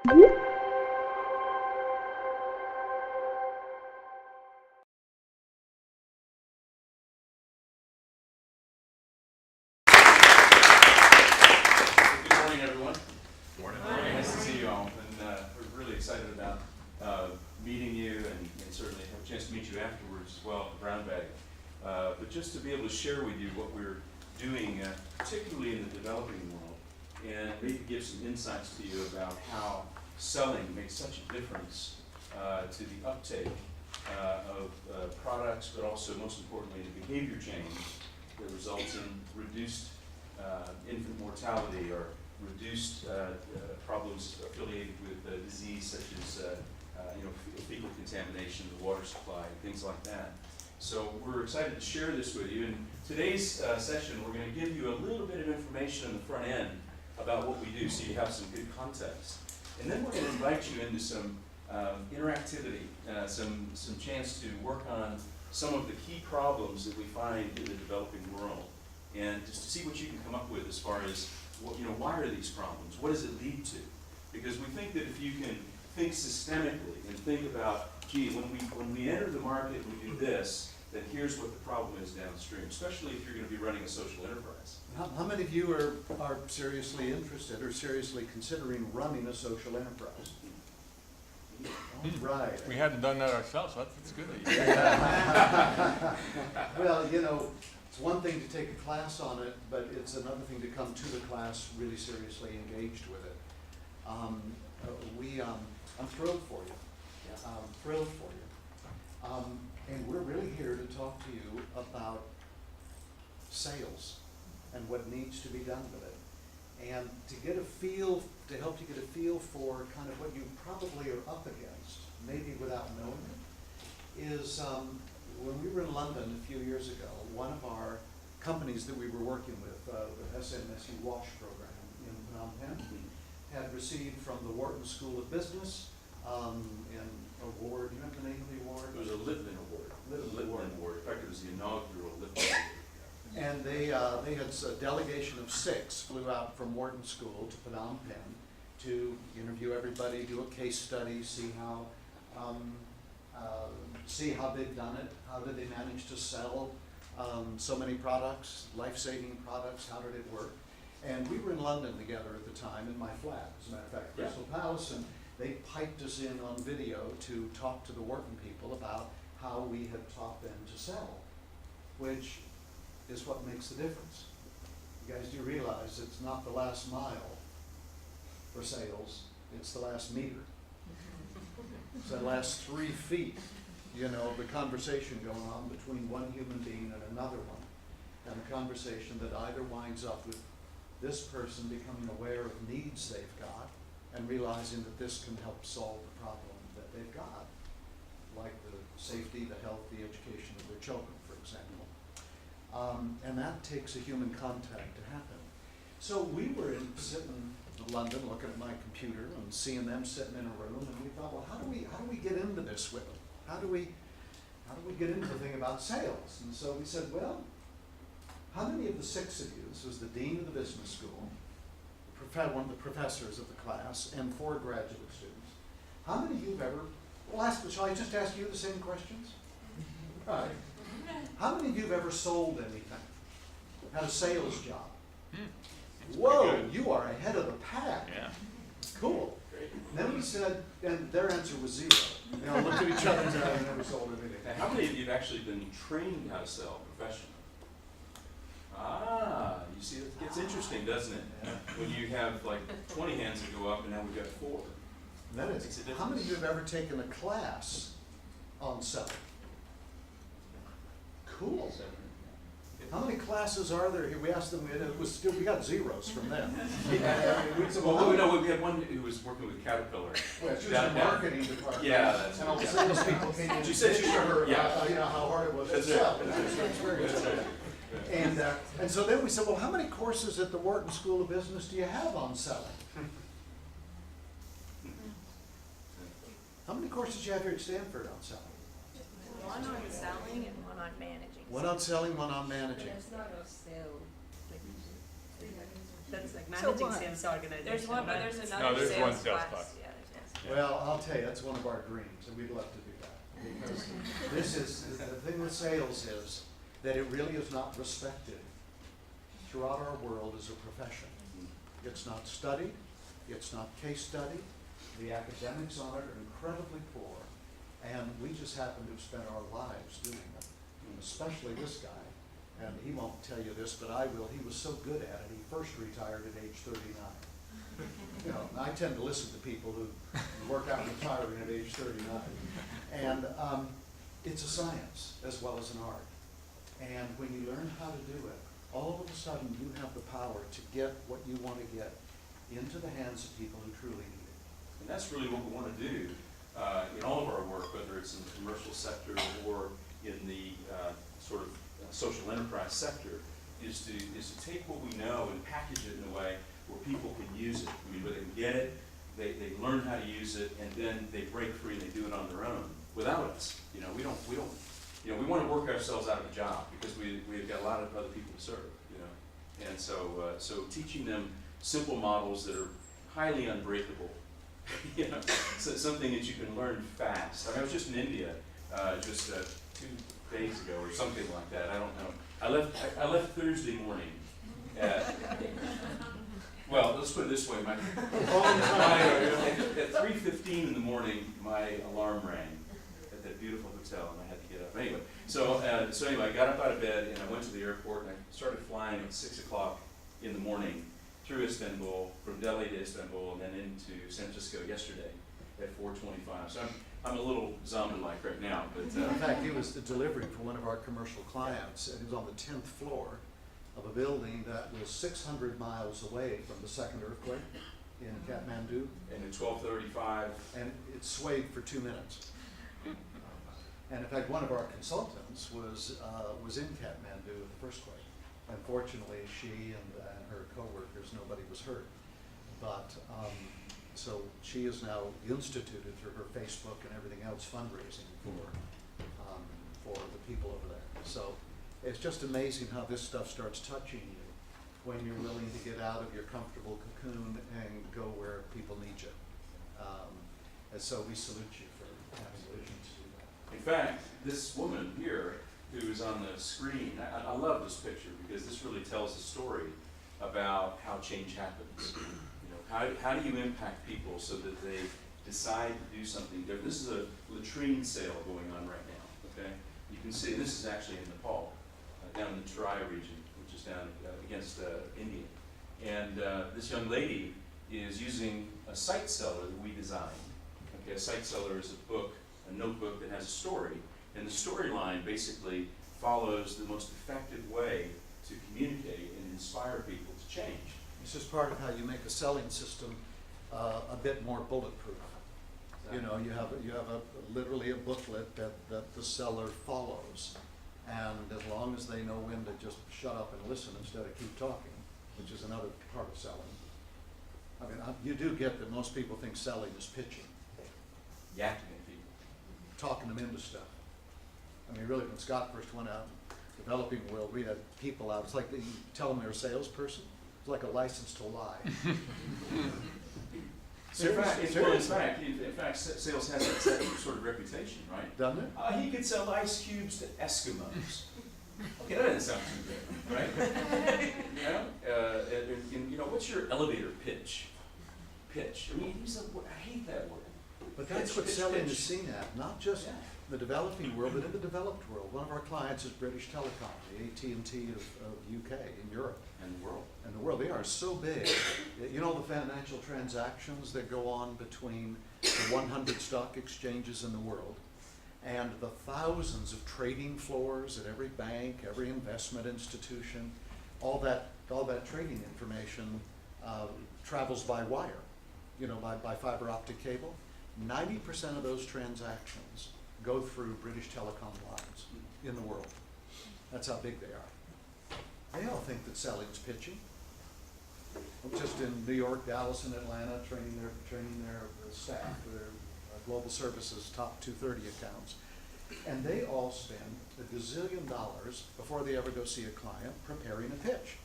morning, everyone. Morning. Nice to see you all, and we're really excited about meeting you, and certainly have a chance to meet you afterwards as well at the Brown Bag. But just to be able to share with you what we're doing, particularly in the developing world, and maybe give some insights to you about how selling makes such a difference to the uptake of products, but also, most importantly, the behavior change that results in reduced infant mortality or reduced problems affiliated with disease such as fecal contamination, the water supply, things like that. So we're excited to share this with you. In today's session, we're going to give you a little bit of information on the front end about what we do, so you have some good context. And then we're going to invite you into some interactivity, some chance to work on some of the key problems that we find in the developing world, and just to see what you can come up with as far as why are these problems? What does it lead to? Because we think that if you can think systemically and think about, gee, when we enter the market, we do this, then here's what the problem is downstream, especially if you're going to be running a social enterprise. How many of you are seriously interested or seriously considering running a social enterprise? Right. We hadn't done that ourselves, so that's good. Well, it's one thing to take a class on it, but it's another thing to come to the class really seriously engaged with it. I'm thrilled for you. Thrilled for you. And we're really here to talk to you about sales and what needs to be done with it. And to help you get a feel for kind of what you probably are up against, maybe without knowing it, is when we were in London a few years ago, one of our companies that we were working with, the SMSU WASH program in Phnom Penh, had received from the Whitten School of Business an award. Do you remember the name of the award? It was a Whitten Award. Whitten Award. In fact, it was the inaugural Whitten Award. And they had a delegation of 6 flew out from Whitten School to Phnom Penh to interview everybody, do a case study, see how they've done it, how did they manage to sell so many products, life-saving products, how did it work. And we were in London together at the time in my flat, as a matter of fact, Crystal Palace, and they piped us in on video to talk to the Whitten people about how we had taught them to sell, which is what makes the difference. You guys do realize it's not the last mile for sales, it's the last meter. It's the last 3 feet, the conversation going on between one human being and another one. And the conversation that either winds up with this person becoming aware of needs they've got and realizing that this can help solve the problem that they've got, like the safety, the health, the education of their children, for example. And that takes a human contact to happen. So we were sitting in London looking at my computer and seeing them sitting in a room, and we thought, well, how do we get into this with them? How do we get into the thing about sales? And so we said, well, how many of the 6 of you, this was the dean of the business school, one of the professors of the class, and 4 graduate students, how many of you have ever, shall I just ask you the same questions? All right. How many of you have ever sold anything? Had a sales job? Whoa, you are ahead of the pack. Yeah. Cool. Great. Then we said, and their answer was 0. Looked at each other and said, I never sold anything. And how many of you have actually been trained how to sell professionally? You see, it gets interesting, doesn't it? Yeah. When you have like 20 hands that go up, and now we've got 4. That is, how many of you have ever taken a class on selling? Cool. How many classes are there here? We asked them, we got 0s from them. We had one who was working with Caterpillar. Well, she was in the marketing department. Yeah, that's and all the salespeople came in. She said she heard, how hard it was to sell. That's right. And so then we said, well, how many courses at the Whitten School of Business do you have on selling? How many courses do you have here at Stanford on selling? One on selling and one on managing. One on selling, one on managing. There's not a sale. That's like Managing sales organization. There's one, but there's No, another there's one sales sales class. class. Yeah, Yeah. Well, I'll tell you, that's one of our dreams, and we'd love to do that. Because this is, the thing with sales is that it really is not respected throughout our world as a profession. It's not studied, it's not case studied, the academics on it are incredibly poor, and we just happen to have spent our lives doing it, especially this guy. And he won't tell you this, but I will. He was so good at it, he first retired at age 39. You know, and I tend to listen to people who work out retiring at age 39. And it's a science as well as an art. And when you learn how to do it, all of a sudden you have the power to get what you want to get into the hands of people who truly need it. And that's really what we want to do in all of our work, whether it's in the commercial sector or in the sort of social enterprise sector, is to take what we know and package it in a way where people can use it. I mean, where they can get it, they learn how to use it, and then they break free and they do it on their own without us. You know, we don't. You know, we want to work ourselves out of a job because we've got a lot of other people to serve. You know, and so teaching them simple models that are highly unbreakable. You know, so something that you can learn fast. I mean, I was just in India just 2 days ago or something like that. I don't know. I left Thursday morning. Well, let's put it this way. At 3:15 in the morning, my alarm rang at that beautiful hotel, and I had to get up. Anyway, so anyway, I got up out of bed and I went to the airport and I started flying at 6 o'clock in the morning through Istanbul, from Delhi to Istanbul, and then into San Francisco yesterday at 4:25. So I'm a little zombie-like right now, but In fact, he was delivering for one of our commercial clients, and he was on the 10th floor of a building that was 600 miles away from the second earthquake in Kathmandu, and at 12:35. and it swayed for 2 minutes. And in fact, one of our consultants was in Kathmandu at the first quake. Unfortunately, she and her coworkers, nobody was hurt. But so she is now instituted through her Facebook and everything else fundraising for the people over there. So it's just amazing how this stuff starts touching you when you're willing to get out of your comfortable cocoon and go where people need you. And so we salute you for having the vision to do that. In fact, this woman here who is on the screen, I love this picture because this really tells a story about how change happens. You know, how do you impact people so that they decide to do something different? This is a latrine sale going on right now, okay? You can see this is actually in Nepal, down in the Terai region, which is down against India. And this young lady is using a sight seller that we designed. Okay, a sight seller is a notebook that has a story. And the storyline basically follows the most effective way to communicate and inspire people to change. It's just part of how you make a selling system a bit more bulletproof. You know, you have literally a booklet that the seller follows, and as long as they know when to just shut up and listen instead of keep talking, which is another part of selling. I mean, you do get that most people think selling is pitching, Yakking at people. talking them into stuff. I mean, really, when Scott first went out in the developing world, we had people out. It's like you tell them they're a salesperson. It's like a license to lie. In fact, sales has that sort of reputation, right? Doesn't it? He could sell ice cubes to Eskimos. Okay, that doesn't sound too good, right? You know, what's your elevator pitch? Pitch. I mean, I hate that word. But that's Pitch, what pitch, selling pitch. is seen at, not just Yeah. the developing world, but in the developed world. One of our clients is British Telecom, the AT&T of UK in Europe. And the world. And the world, they are so big. You know the financial transactions that go on between the 100 stock exchanges in the world and the thousands of trading floors at every bank, every investment institution, all that trading information travels by wire, you know, by fiber optic cable. 90% of those transactions go through British Telecom lines in the world. That's how big they are. They all think that selling's pitching. I'm just in New York, Dallas, and Atlanta training their staff, their global services top 230 accounts. And they all spend $1 gazillion before they ever go see a client preparing a pitch.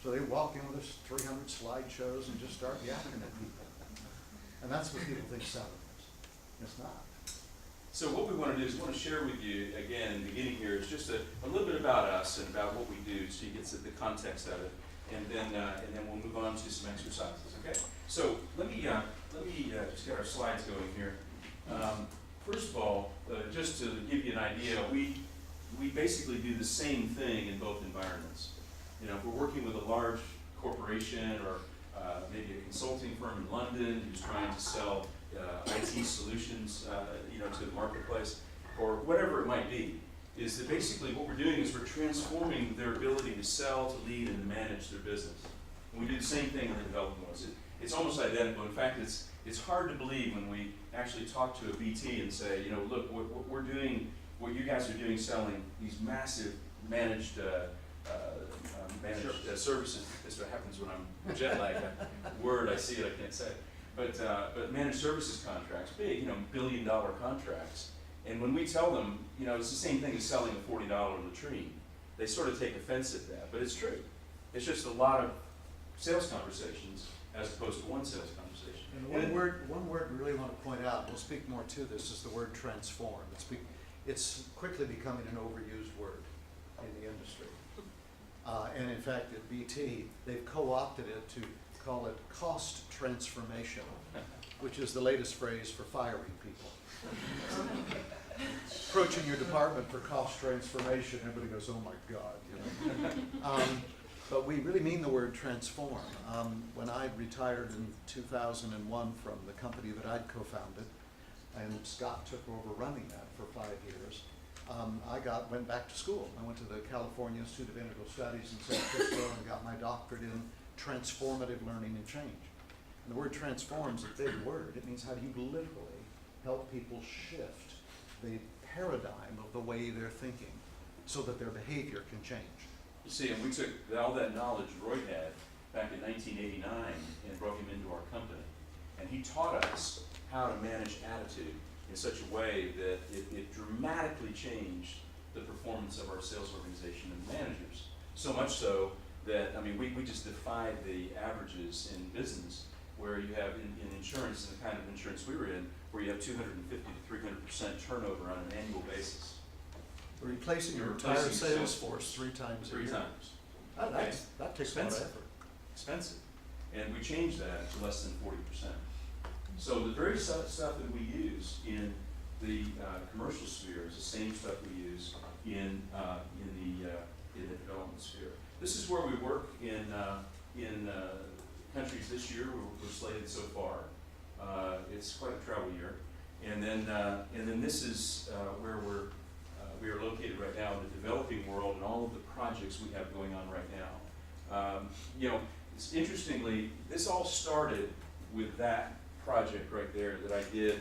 So they walk in with us 300 slideshows and just start yakking at people. And that's what people think selling is. It's not. So what we want to do is we want to share with you, again, in the beginning here, is just a little bit about us and about what we do, so you get the context of it, and then we'll move on to some exercises. Okay. So let me just get our slides going here. First of all, just to give you an idea, we basically do the same thing in both environments. You know, if we're working with a large corporation or maybe a consulting firm in London who's trying to sell IT solutions, to the marketplace, or whatever it might be, is that basically what we're doing is we're transforming their ability to sell, to lead, and to manage their business. And we do the same thing in the developing world. It's almost identical. In fact, it's hard to believe when we actually talk to a BT and say, look, what we're doing, what you guys are doing, selling these massive managed services. This is what happens when I'm jet lagged. Word, I see it, I can't say it. But managed services contracts, big, billion-dollar contracts. And when we tell them, it's the same thing as selling a $40 latrine. They sort of take offense at that, but it's true. It's just a lot of sales conversations as opposed to one sales conversation. And one word we really want to point out, we'll speak more to this, is the word transform. It's quickly becoming an overused word in the industry. And in fact, at BT, they've co-opted it to call it cost transformation, which is the latest phrase for firing people. Approaching your department for cost transformation, everybody goes, oh my God. But we really mean the word transform. When I retired in 2001 from the company that I'd co-founded, and Scott took over running that for 5 years, I went back to school. I went to the California Institute of Integral Studies in San Francisco and got my doctorate in transformative learning and change. And the word transform is a big word. It means how do you literally help people shift the paradigm of the way they're thinking so that their behavior can change. You see, and we took all that knowledge Roy had back in 1989 and brought him into our company. And he taught us how to manage attitude in such a way that it dramatically changed the performance of our sales organization and managers. So much so that, we just defied the averages in business where you have in insurance, the kind of insurance we were in, where you have 250 to 300% turnover on an annual basis. We're replacing your entire sales force 3 times a year. 3 times. That takes a lot of effort. Expensive. And we changed that to less than 40%. So the very stuff that we use in the commercial sphere is the same stuff we use in the development sphere. This is where we work in countries this year. We're slated so far. It's quite a travel year. And then this is where we are located right now in the developing world and all of the projects we have going on right now. It's interestingly, this all started with that project right there that I did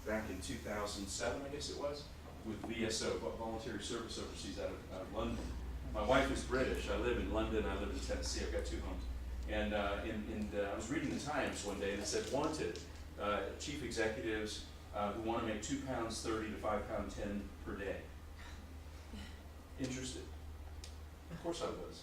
back in 2007, I guess it was, with VSO, Voluntary Service Overseas out of London. My wife is British. I live in London. I live in Tennessee. I've got 2 homes. And I was reading the Times one day, and it said, wanted chief executives who want to make £2.30 to £5.10 per day. Interested? Of course I was.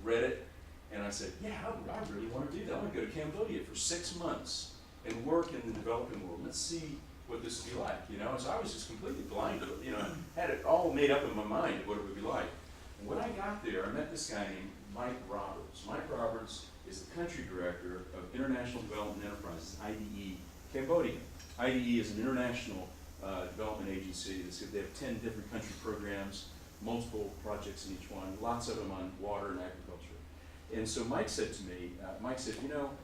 Read it, and I said, yeah, I really want to do that. I want to go to Cambodia for 6 months and work in the developing world. Let's see what this would be like, So I was just completely blind to it, had it all made up in my mind of what it would be like. And when I got there, I met this guy named Mike Roberts. Mike Roberts is the country director of International Development Enterprises, IDE, Cambodia. IDE is an international development agency. They have 10 different country programs, multiple projects in each one, lots of them on water and agriculture. And so Mike said to me,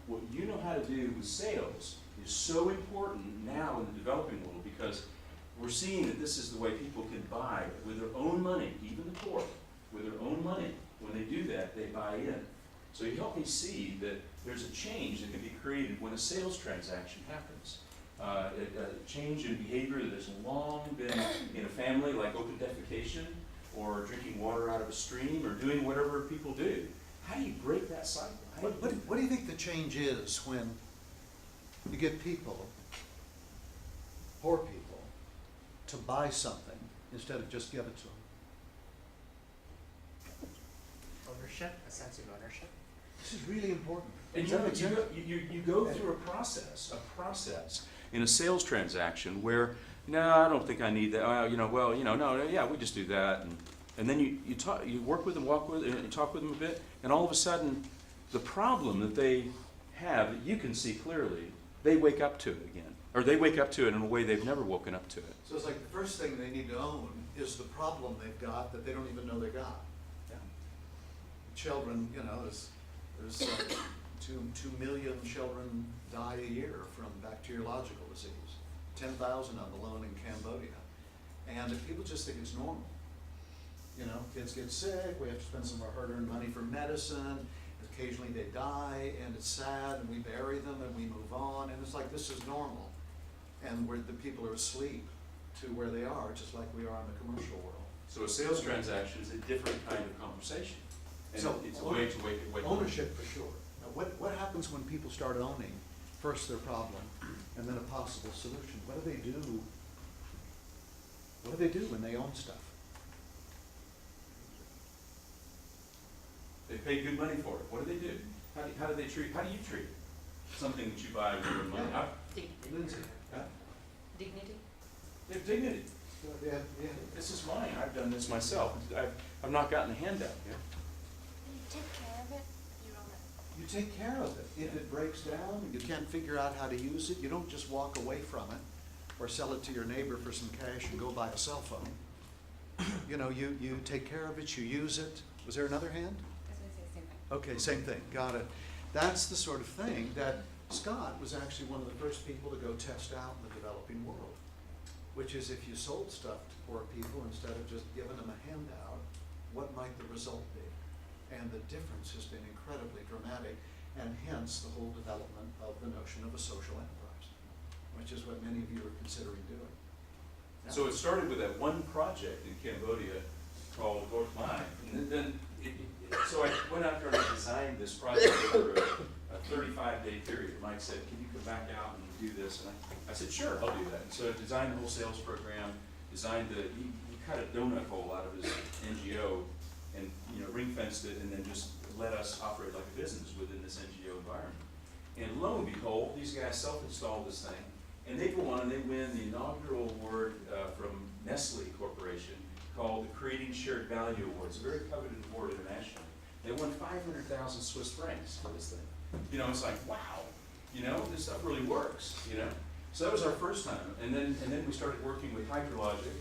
what you know how to do with sales is so important now in the developing world because we're seeing that this is the way people can buy with their own money, even the poor, with their own money. When they do that, they buy in. So he helped me see that there's a change that can be created when a sales transaction happens. A change in behavior that has long been in a family, like open defecation, or drinking water out of a stream, or doing whatever people do. How do you break that cycle? What do you think the change is when you get people, poor people, to buy something instead of just give it to them? Ownership, a sense of ownership. This is really important. And Does you that know, make sense? you go through a process in a sales transaction where, no, I don't think I need that. No, yeah, we just do that. And then you talk, you work with them, walk with them, and you talk with them a bit, and all of a sudden, the problem that they have, that you can see clearly, they wake up to it again. Or they wake up to it in a way they've never woken up to it. So it's like the first thing they need to own is the problem they've got that they don't even know they got. Yeah. Children, there's 2 million children die a year from bacteriological disease. 10,000 of them alone in Cambodia. And if people just think it's normal. Kids get sick, we have to spend some of our hard-earned money for medicine, occasionally they die, and it's sad, and we bury them, and we move on, and it's like, this is normal. And where the people are asleep to where they are, just like we are in the commercial world. So a sales transaction is a different kind of conversation. And So it's a way to wake up. Ownership for sure. Now, what happens when people start owning first their problem and then a possible solution? What do they do? What do they do when they own stuff? They pay good money for it. What do they do? How do you treat it? Something that you buy with your money. Dignity. Lindsay? Huh? Dignity. They have dignity. Yeah. This is mine. I've done this myself. I've not gotten a handout. Yeah? You take care of it, you own it. You take care of it. If it breaks down and you can't figure out how to use it, you don't just walk away from it or sell it to your neighbor for some cash and go buy a cell phone. You take care of it, you use it. Was there another hand? Okay, same thing, got it. That's the sort of thing that Scott was actually one of the first people to go test out in the developing world, which is if you sold stuff to poor people instead of just giving them a handout, what might the result be? And the difference has been incredibly dramatic, and hence the whole development of the notion of a social enterprise, which is what many of you are considering doing. So it started with that one project in Cambodia called North Mine. And then so I went out there and I designed this project over a 35-day period. Mike said, can you come back out and do this? And I said, sure, I'll do that. And so I designed the whole sales program, he cut a donut hole out of his NGO and ring-fenced it, and then just let us operate like a business within this NGO environment. And lo and behold, these guys self-installed this thing, and they go on and they win the inaugural award from Nestle Corporation called the Creating Shared Value Awards, a very coveted award internationally. They won 500,000 Swiss francs for this thing. It's like, wow, this stuff really works, So that was our first time. And then we started working with Hydrologic,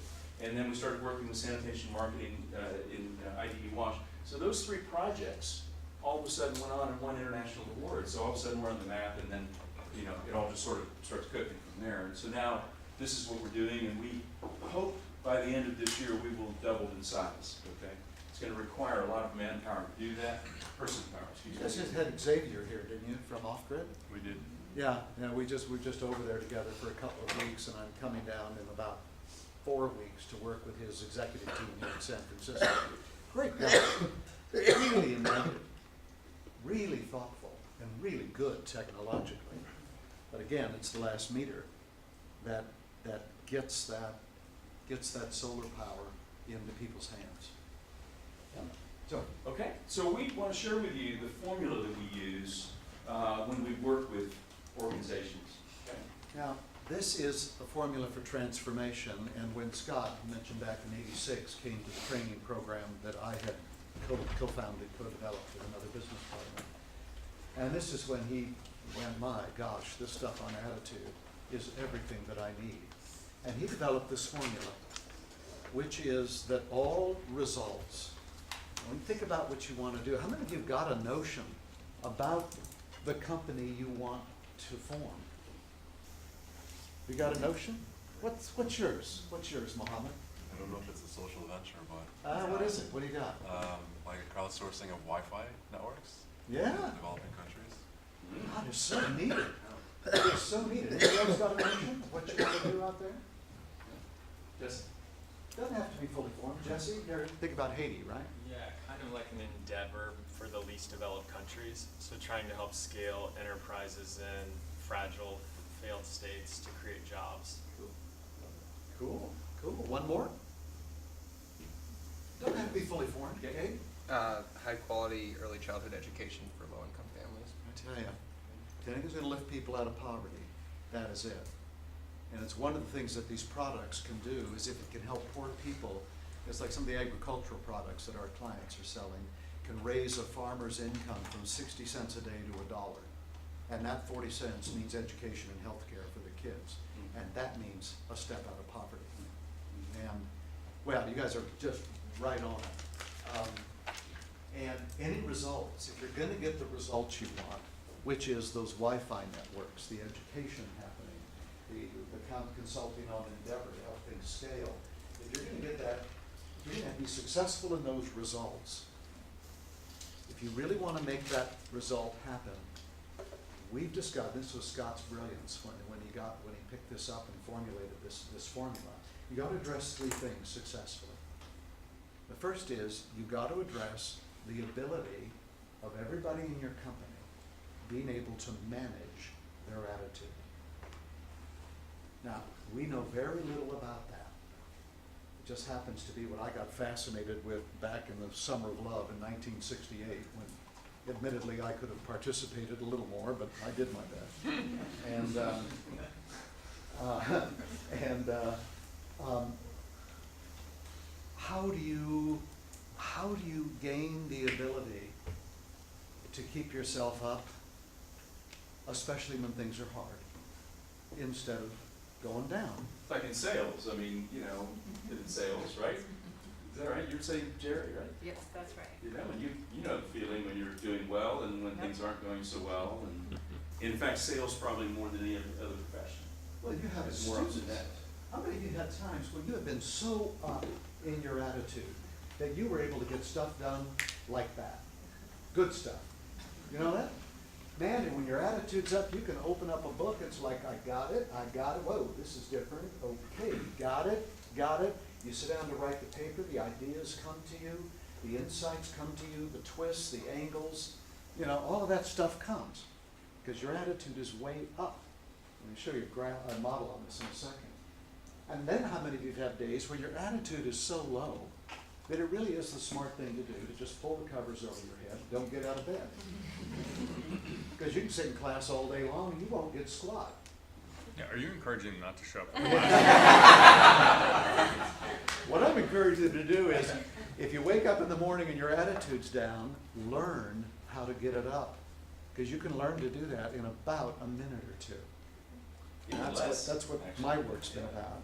and then we started working with sanitation marketing in IDE Wash. So those 3 projects all of a sudden went on and won international awards. So all of a sudden we're on the map, and then it all just sort of starts cooking from there. And so now this is what we're doing, and we hope by the end of this year we will have doubled in size. Okay, it's going to require a lot of manpower to do that. Person power, You excuse guys me. just had Xavier here, didn't you, from Off Grid? We did. Yeah, we're just over there together for a couple of weeks, and I'm coming down in about 4 weeks to work with his executive team here in San Francisco. Great guy, really inventive, really thoughtful, and really good technologically. But again, it's the last meter that gets that solar power into people's hands. Yeah. So, Okay, so we want to share with you the formula that we use when we work with organizations. Okay? now, this is a formula for transformation, and when Scott, who mentioned back in '86, came to the training program that I had co-founded, co-developed with another business partner, and this is when he went, my gosh, this stuff on attitude is everything that I need. And he developed this formula, which is that all results, when you think about what you want to do, how many of you have got a notion about the company you want to form? You got a notion? What's yours? What's yours, Mohammed? I don't know if it's a social venture, but What is it? What do you got? like crowdsourcing of Wi-Fi networks Yeah. in developing countries. God, it's so needed. It's so needed. Anybody else got a notion of what you want to do out there? Just Doesn't have to be fully formed. Jesse, you think about Haiti, right? Yeah, kind of like an endeavor for the least developed countries. So trying to help scale enterprises in fragile, failed states to create jobs. Cool. One more? Don't have to be fully formed, okay? High quality early childhood education for low income families. tell you, if anything's gonna lift people out of poverty, that is it. And it's one of the things that these products can do, is if it can help poor people, it's like some of the agricultural products that our clients are selling, can raise a farmer's income from 60 cents a day to $1. And that 40 cents means education and health care for the kids. And that means a step out of poverty. And, well, you guys are just right on it. And any results, if you're gonna get the results you want, which is those Wi-Fi networks, the education happening, the consulting on endeavor to help things scale, if you're gonna get that, if you're gonna be successful in those results, if you really wanna make that result happen, we've discussed, this was Scott's brilliance when he picked this up and formulated this formula. You gotta address three things successfully. The first is, you gotta address the ability of everybody in your company being able to manage their attitude. Now, we know very little about that. It just happens to be what I got fascinated with back in the summer of love in 1968, when admittedly I could have participated a little more, but I did my best. How do you gain the ability to keep yourself up, especially when things are hard, instead of going down? Like in sales, I mean, you know, in sales, right? Is that right? You're saying Jerry, right? Yes, that's right. You know, and you know the feeling when you're doing well and when things aren't going so well. And in fact, sales probably more than any other profession. Well, you have It's more ups and students. downs. How many of you had times when you have been so up in your attitude that you were able to get stuff done like that? Good stuff. You know that? Man, and when your attitude's up, you can open up a book, it's like, I got it, whoa, this is different, okay, got it. You sit down to write the paper, the ideas come to you, the insights come to you, the twists, the angles, you know, all of that stuff comes, because your attitude is way up. Let me show you a model on this in a second. And then how many of you have days where your attitude is so low that it really is the smart thing to do, to just pull the covers over your head, don't get out of bed. Because you can sit in class all day long and you won't get squat. Yeah, are you encouraging them not to show up? What I'm encouraging you to do is, if you wake up in the morning and your attitude's down, learn how to get it up. Because you can learn to do that in about a minute or two. Even That's less, what actually. my work's been about.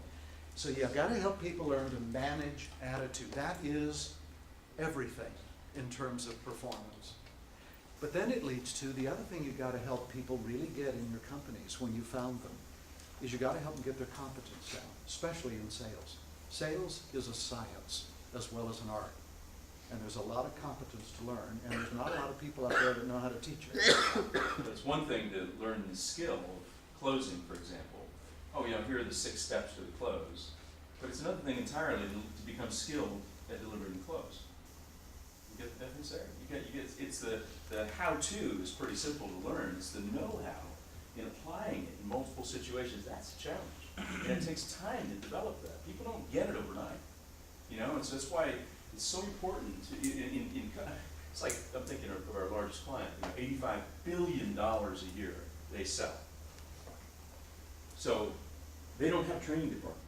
So you've got to help people learn to manage attitude. That is everything in terms of performance. But then it leads to the other thing you've got to help people really get in your companies when you found them, is you got to help them get their competence down, especially in sales. Sales is a science as well as an art. And there's a lot of competence to learn, and there's not a lot of people out there that know how to teach it. It's one thing to learn the skill of closing, for example. Oh, you know, here are the 6 steps to the close. But it's another thing entirely to become skilled at delivering the close. You get the difference there? It's the how-to is pretty simple to learn. It's the know-how in applying it in multiple situations. That's a challenge. And it takes time to develop that. People don't get it overnight. You know, and so that's why it's so important to, it's like, I'm thinking of our largest client, you know, $85 billion a year they sell. So they don't have a training department.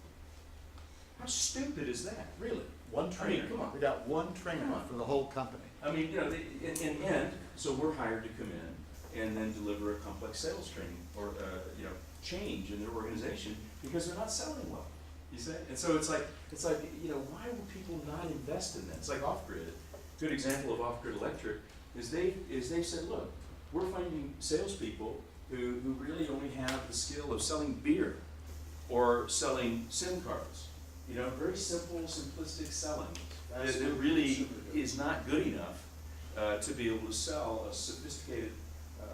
How stupid is that, really? One trainer. I mean, come on. We got one trainer Come on. for the whole company. I mean, you know, in the end, so we're hired to come in and then deliver a complex sales training or, you know, change in their organization because they're not selling well. You see? And so it's like, you know, why would people not invest in that? It's like off-grid. Good example of off-grid electric is they said, look, we're finding salespeople who really only have the skill of selling beer or selling SIM cards. You know, very simple, simplistic selling that really is not good enough to be able to sell a sophisticated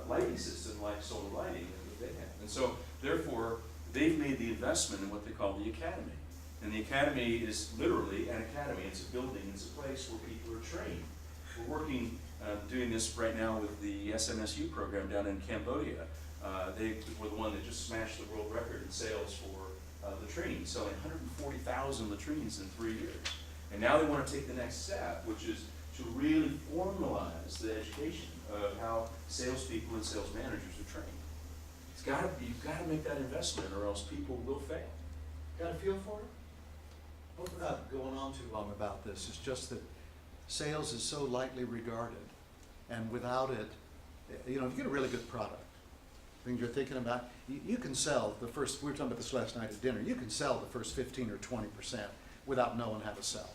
lighting system like solar lighting that they have. And so, therefore, they've made the investment in what they call the academy. And the academy is literally an academy. It's a building. It's a place where people are trained. We're working, doing this right now with the SMSU program down in Cambodia. They were the one that just smashed the world record in sales for the training, selling 140,000 latrines in 3 years. And now they want to take the next step, which is to really formalize the education of how salespeople and sales managers are trained. You've gotta make that investment or else people will fail. Got a feel for it? Hope we're not going on too long about this. It's just that sales is so lightly regarded, and without it, you know, if you get a really good product, things you're thinking about, you can sell the first, we were talking about this last night at dinner, you can sell the first 15 or 20% without knowing how to sell.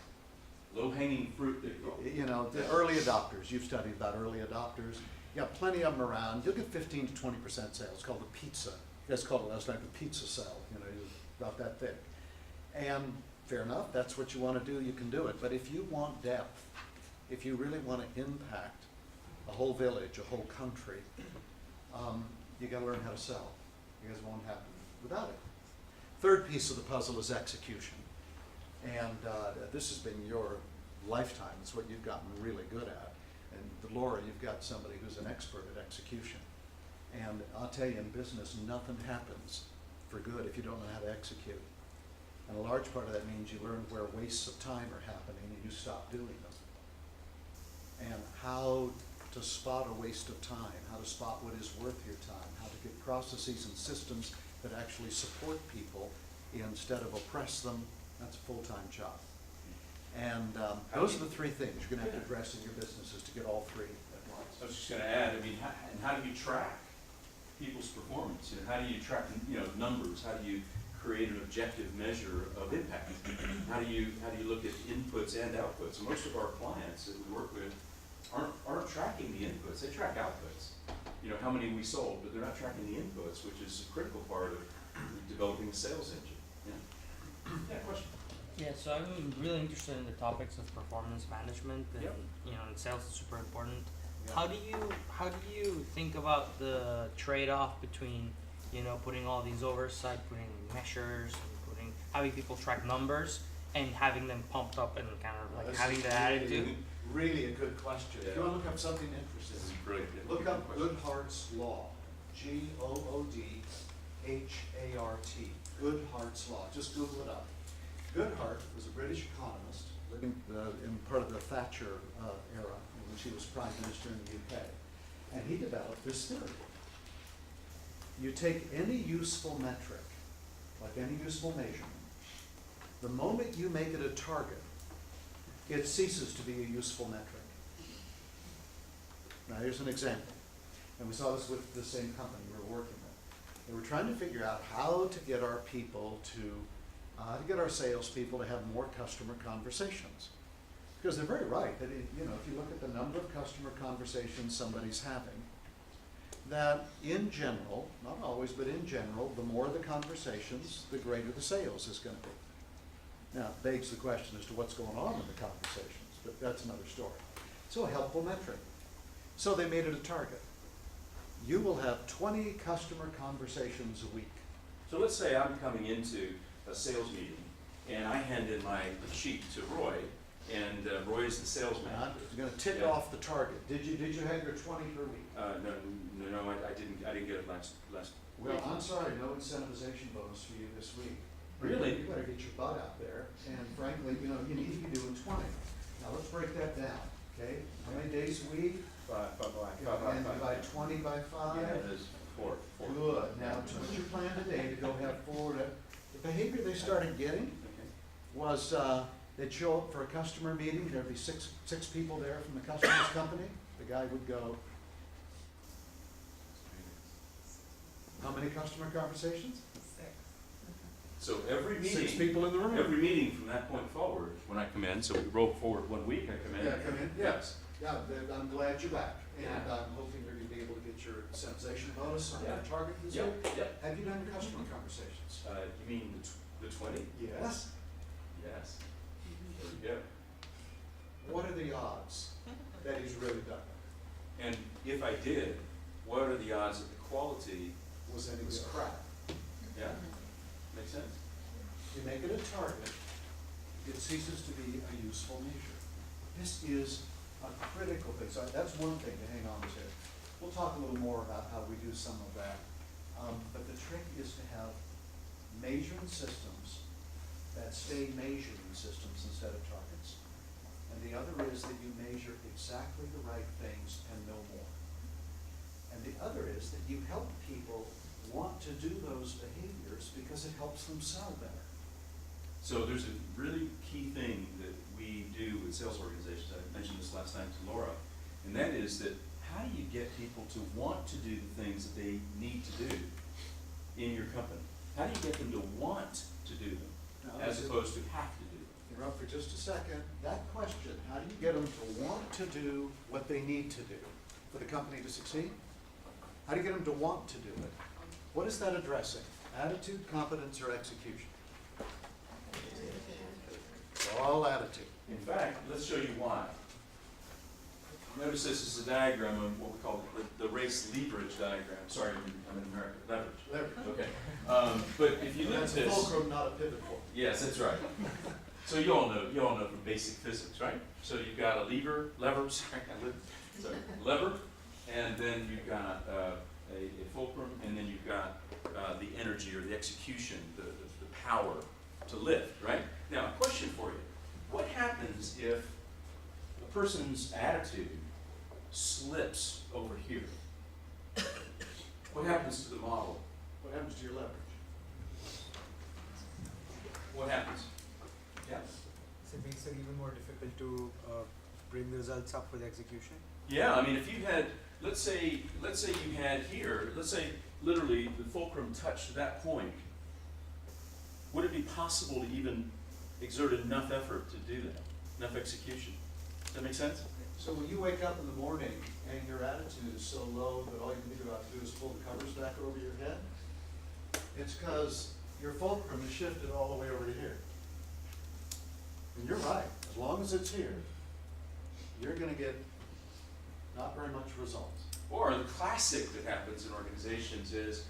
Low-hanging fruit, they call it. You know, the early adopters, you've studied about early adopters, you got plenty of them around, you'll get 15 to 20% sales. It's called the pizza. You guys called it last night the pizza sell, you know, about that thick. And fair enough, that's what you want to do, you can do it. But if you want depth, if you really want to impact a whole village, a whole country, you got to learn how to sell. You guys won't happen without it. Third piece of the puzzle is execution. And this has been your lifetime. It's what you've gotten really good at. And Laura, you've got somebody who's an expert at execution. And I'll tell you, in business, nothing happens for good if you don't know how to execute. And a large part of that means you learn where wastes of time are happening and you stop doing them. And how to spot a waste of time, how to spot what is worth your time, how to get processes and systems that actually support people instead of oppress them. That's a full-time job. And those are the three things you're going to have to address in your business, is to get all three at once. I was just gonna add, I mean, how do you track people's performance? You know, how do you track, you know, numbers? How do you create an objective measure of impact? How do you look at inputs and outputs? Most of our clients that we work with aren't tracking the inputs, they track outputs. You know, how many we sold, but they're not tracking the inputs, which is a critical part of developing a sales engine. Yeah. Yeah, question? Yeah, so I'm really interested in the topics of performance management, and Yep. you know, and sales is super important. Yeah. How do you think about the trade-off between, you know, putting all these oversight, putting measures, and having people track numbers, and having them pumped up and kind of like This having is the attitude? Really a good question. If you Yeah. want to look up something interesting, This is brilliant. look up Goodhart's Law. Goodhart. Goodhart's Law. Just Google it up. Goodhart was a British economist living in part of the Thatcher era when she was Prime Minister in the UK. And he developed this theory. You take any useful metric, like any useful measurement, the moment you make it a target, it ceases to be a useful metric. Now here's an example. And we saw this with the same company we were working with. They were trying to figure out how to get our people to get our salespeople to have more customer conversations. Because they're very right that if you look at the number of customer conversations somebody's having, that in general, not always, but in general, the more the conversations, the greater the sales is going to be. Now, it begs the question as to what's going on in the conversations, but that's another story. So a helpful metric. So they made it a target. You will have 20 customer conversations a week. So let's say I'm coming into a sales meeting and I hand in my sheet to Roy, and Roy is the sales Now, manager. I'm going to tick Yeah. off the target. Did you have your 20 per week? No, I didn't get it last Well, week. I'm sorry, no incentivization bonus for you this week. Really? You better get your butt out there, and frankly, you need to be doing 20. Now, let's break that down, okay? How many days a week? Five. And divide 20 by 5? Yeah, it is four. Good. Now, what's your plan today to go have 4 to, the behavior they started getting Okay. was, they'd show up for a customer meeting, there'd be six people there from the customer's company. The guy would go, how many customer conversations? So every meeting. 6 people in the room. Every meeting from that point forward, when I come in, so we roll forward 1 week, I come in. Yeah, come in. Yes. Yeah, I'm glad you're back, and Yeah. I'm hoping you're gonna be able to get your incentivization bonus on Yeah. that target this Yep, week. yep. Have you done your customer conversations? You mean the 20? Yes. Yes. There we go. What are the odds that he's really done it? And if I did, what are the odds that the quality Was any was good? crap? Yeah? Make sense? You make it a target, it ceases to be a useful measure. This is a critical thing, so that's one thing to hang on to. We'll talk a little more about how we do some of that. But the trick is to have measuring systems that stay measuring systems instead of targets. And the other is that you measure exactly the right things and no more. And the other is that you help people want to do those behaviors because it helps them sell better. So there's a really key thing that we do with sales organizations. I mentioned this last night to Laura, and that is that how do you get people to want to do the things that they need to do in your company? How do you get them to want to do them Now, as opposed to have to do them? Interrupt for just a second. That question, how do you get them to want to do what they need to do for the company to succeed? How do you get them to want to do it? What is that addressing? Attitude, competence, or execution? It's all attitude. In fact, let's show you why. Notice this is a diagram of what we call the race leverage diagram. Sorry, I'm in America. Leverage. Leverage. Okay. But if you look at That's a this, fulcrum, not a pivot point. yes, that's right. So you all know from basic physics, right? So you've got a lever, lever, and then you've got a fulcrum, and then you've got the energy or the execution, the power to lift, right? Now, a question for you. What happens if a person's attitude slips over here? What happens to the model? What happens to your leverage? What happens? Yeah. So it makes it even more difficult to bring the results up with execution. Yeah, I mean, if you had, let's say you had here, let's say literally the fulcrum touched that point, would it be possible to even exert enough effort to do that, enough execution? Does that make sense? So when you wake up in the morning and your attitude is so low that all you can think about to do is pull the covers back over your head, it's because your fulcrum is shifted all the way over to here. And you're right, as long as it's here, you're gonna get not very much results. Or the classic that happens in organizations is,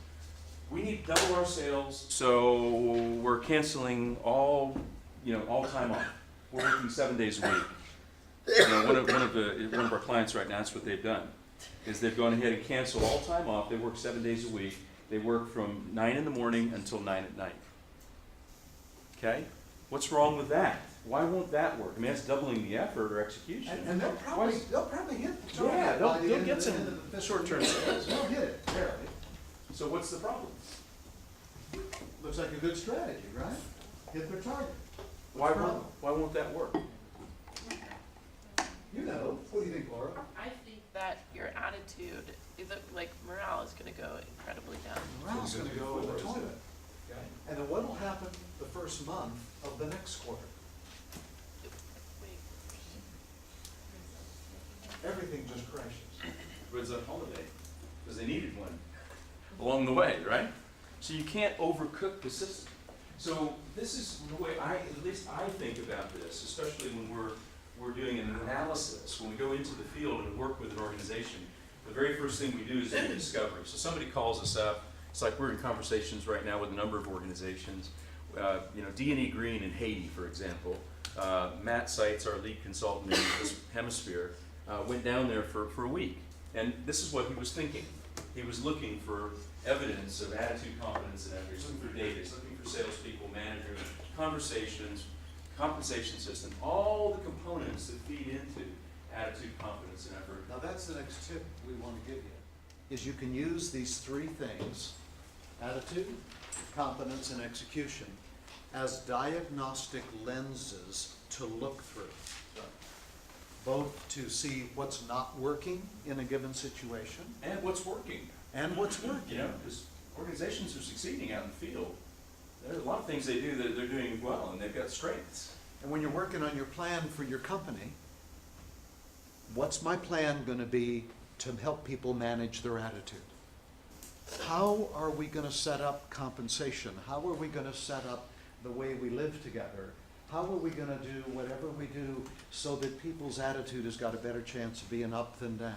we need to double our sales, so we're canceling all time off. We're working 7 days a week. One of our clients right now, that's what they've done, is they've gone ahead and canceled all time off. They work 7 days a week. They work from 9 in the morning until 9 at night. Okay? What's wrong with that? Why won't that work? I mean, that's doubling the effort or execution. And they'll probably hit the target Yeah, by the they'll end get of some the end of the fiscal short-term year. sales. They'll hit it, barely. So what's the problem? Looks like a good strategy, right? Hit their target. Why What's wrong? won't that work? You know, what do you think, Laura? I think that your attitude, like morale is going to go incredibly down. Morale's gonna go in the toilet. And then what'll happen the first month of the next quarter? Wait, Everything just crashes. It was a holiday, because they needed one along the way, right? So you can't overcook the system. So this is the way at least I think about this, especially when we're doing an analysis, when we go into the field and work with an organization. The very first thing we do is do discovery. So somebody calls us up. It's like we're in conversations right now with a number of organizations. D&E Green in Haiti, for example. Matt Seitz, our lead consultant in this hemisphere, went down there for a week. And this is what he was thinking. He was looking for evidence of attitude, competence, and effort. He's looking for data. He's looking for salespeople, managers, conversations, compensation system, all the components that feed into attitude, competence, and effort. Now that's the next tip we want to give you, is you can use these three things, attitude, competence, and execution, as diagnostic lenses to look through. Both to see what's not working in a given situation And what's working? and what's working. Because organizations are succeeding out in the field. There's a lot of things they do that they're doing well, and they've got strengths. And when you're working on your plan for your company, what's my plan going to be to help people manage their attitude? How are we going to set up compensation? How are we going to set up the way we live together? How are we going to do whatever we do so that people's attitude has got a better chance of being up than down?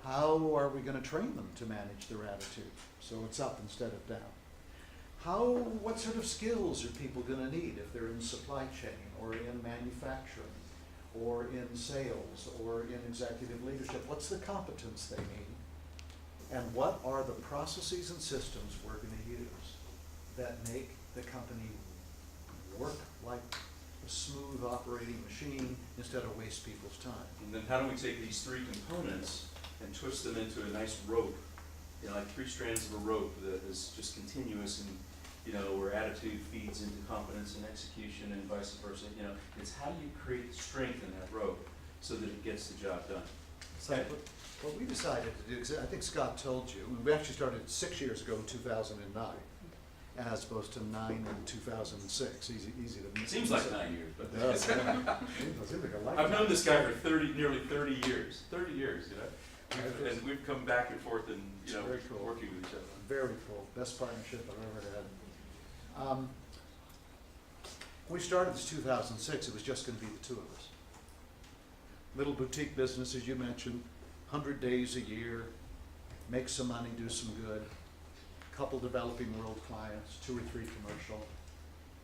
How are we going to train them to manage their attitude so it's up instead of down? What sort of skills are people going to need if they're in supply chain or in manufacturing or in sales or in executive leadership? What's the competence they need? And what are the processes and systems we're going to use that make the company work like a smooth operating machine instead of waste people's time? And then how do we take these three components and twist them into a nice rope, you know, like 3 strands of a rope that is just continuous and, you know, where attitude feeds into competence and execution and vice versa. You know, it's how do you create strength in that rope so that it gets the job done. So what we decided to do, because I think Scott told you, we actually started 6 years ago in 2009, as opposed to 9 in 2006. Easy to. It seems like 9 years, but. It does, yeah. Seems like a lifetime. I've known this guy for nearly 30 years. 30 years, you know. And we've come back and forth and, you know, Very cool. working with each other. Very cool. Best partnership I've ever had. When we started this 2006, it was just going to be the two of us. Little boutique business, as you mentioned, 100 days a year, make some money, do some good. Couple developing world clients, 2 or 3 commercial.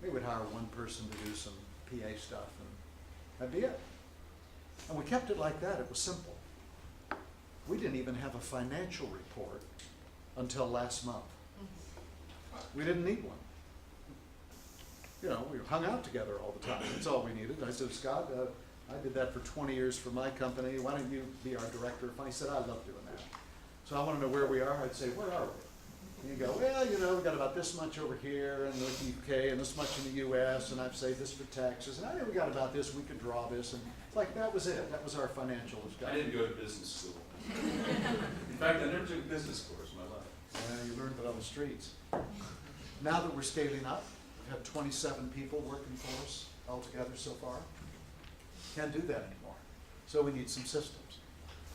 We would hire one person to do some PA stuff, and that'd be it. And we kept it like that. It was simple. We didn't even have a financial report until last month. We didn't need one. You know, we hung out together all the time. That's all we needed. I said, Scott, I did that for 20 years for my company. Why don't you be our director? He said, I love doing that. So I want to know where we are. I'd say, where are we? And you go, well, you know, we got about this much over here in the UK and this much in the US, and I've saved this for taxes. And I know we got about this. We could draw this. And like, that was it. That was our financial. I didn't go to business school. In fact, I never took a business course in my life. You learned it on the streets. Now that we're scaling up, we have 27 people working for us altogether so far. Can't do that anymore. So we need some systems.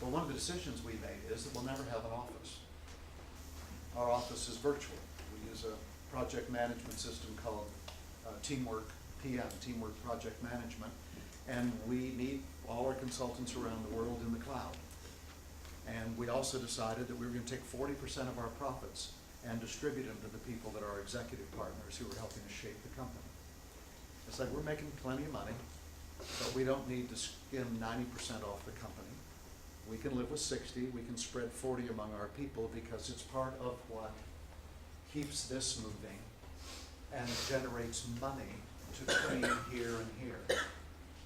Well, one of the decisions we made is that we'll never have an office. Our office is virtual. We use a project management system called Teamwork PM, Teamwork Project Management, and we meet all our consultants around the world in the cloud. And we also decided that we were going to take 40% of our profits and distribute them to the people that are our executive partners who are helping us shape the company. It's like we're making plenty of money, but we don't need to skim 90% off the company. We can live with 60, we can spread 40 among our people because it's part of what keeps this moving and generates money to clean here and here.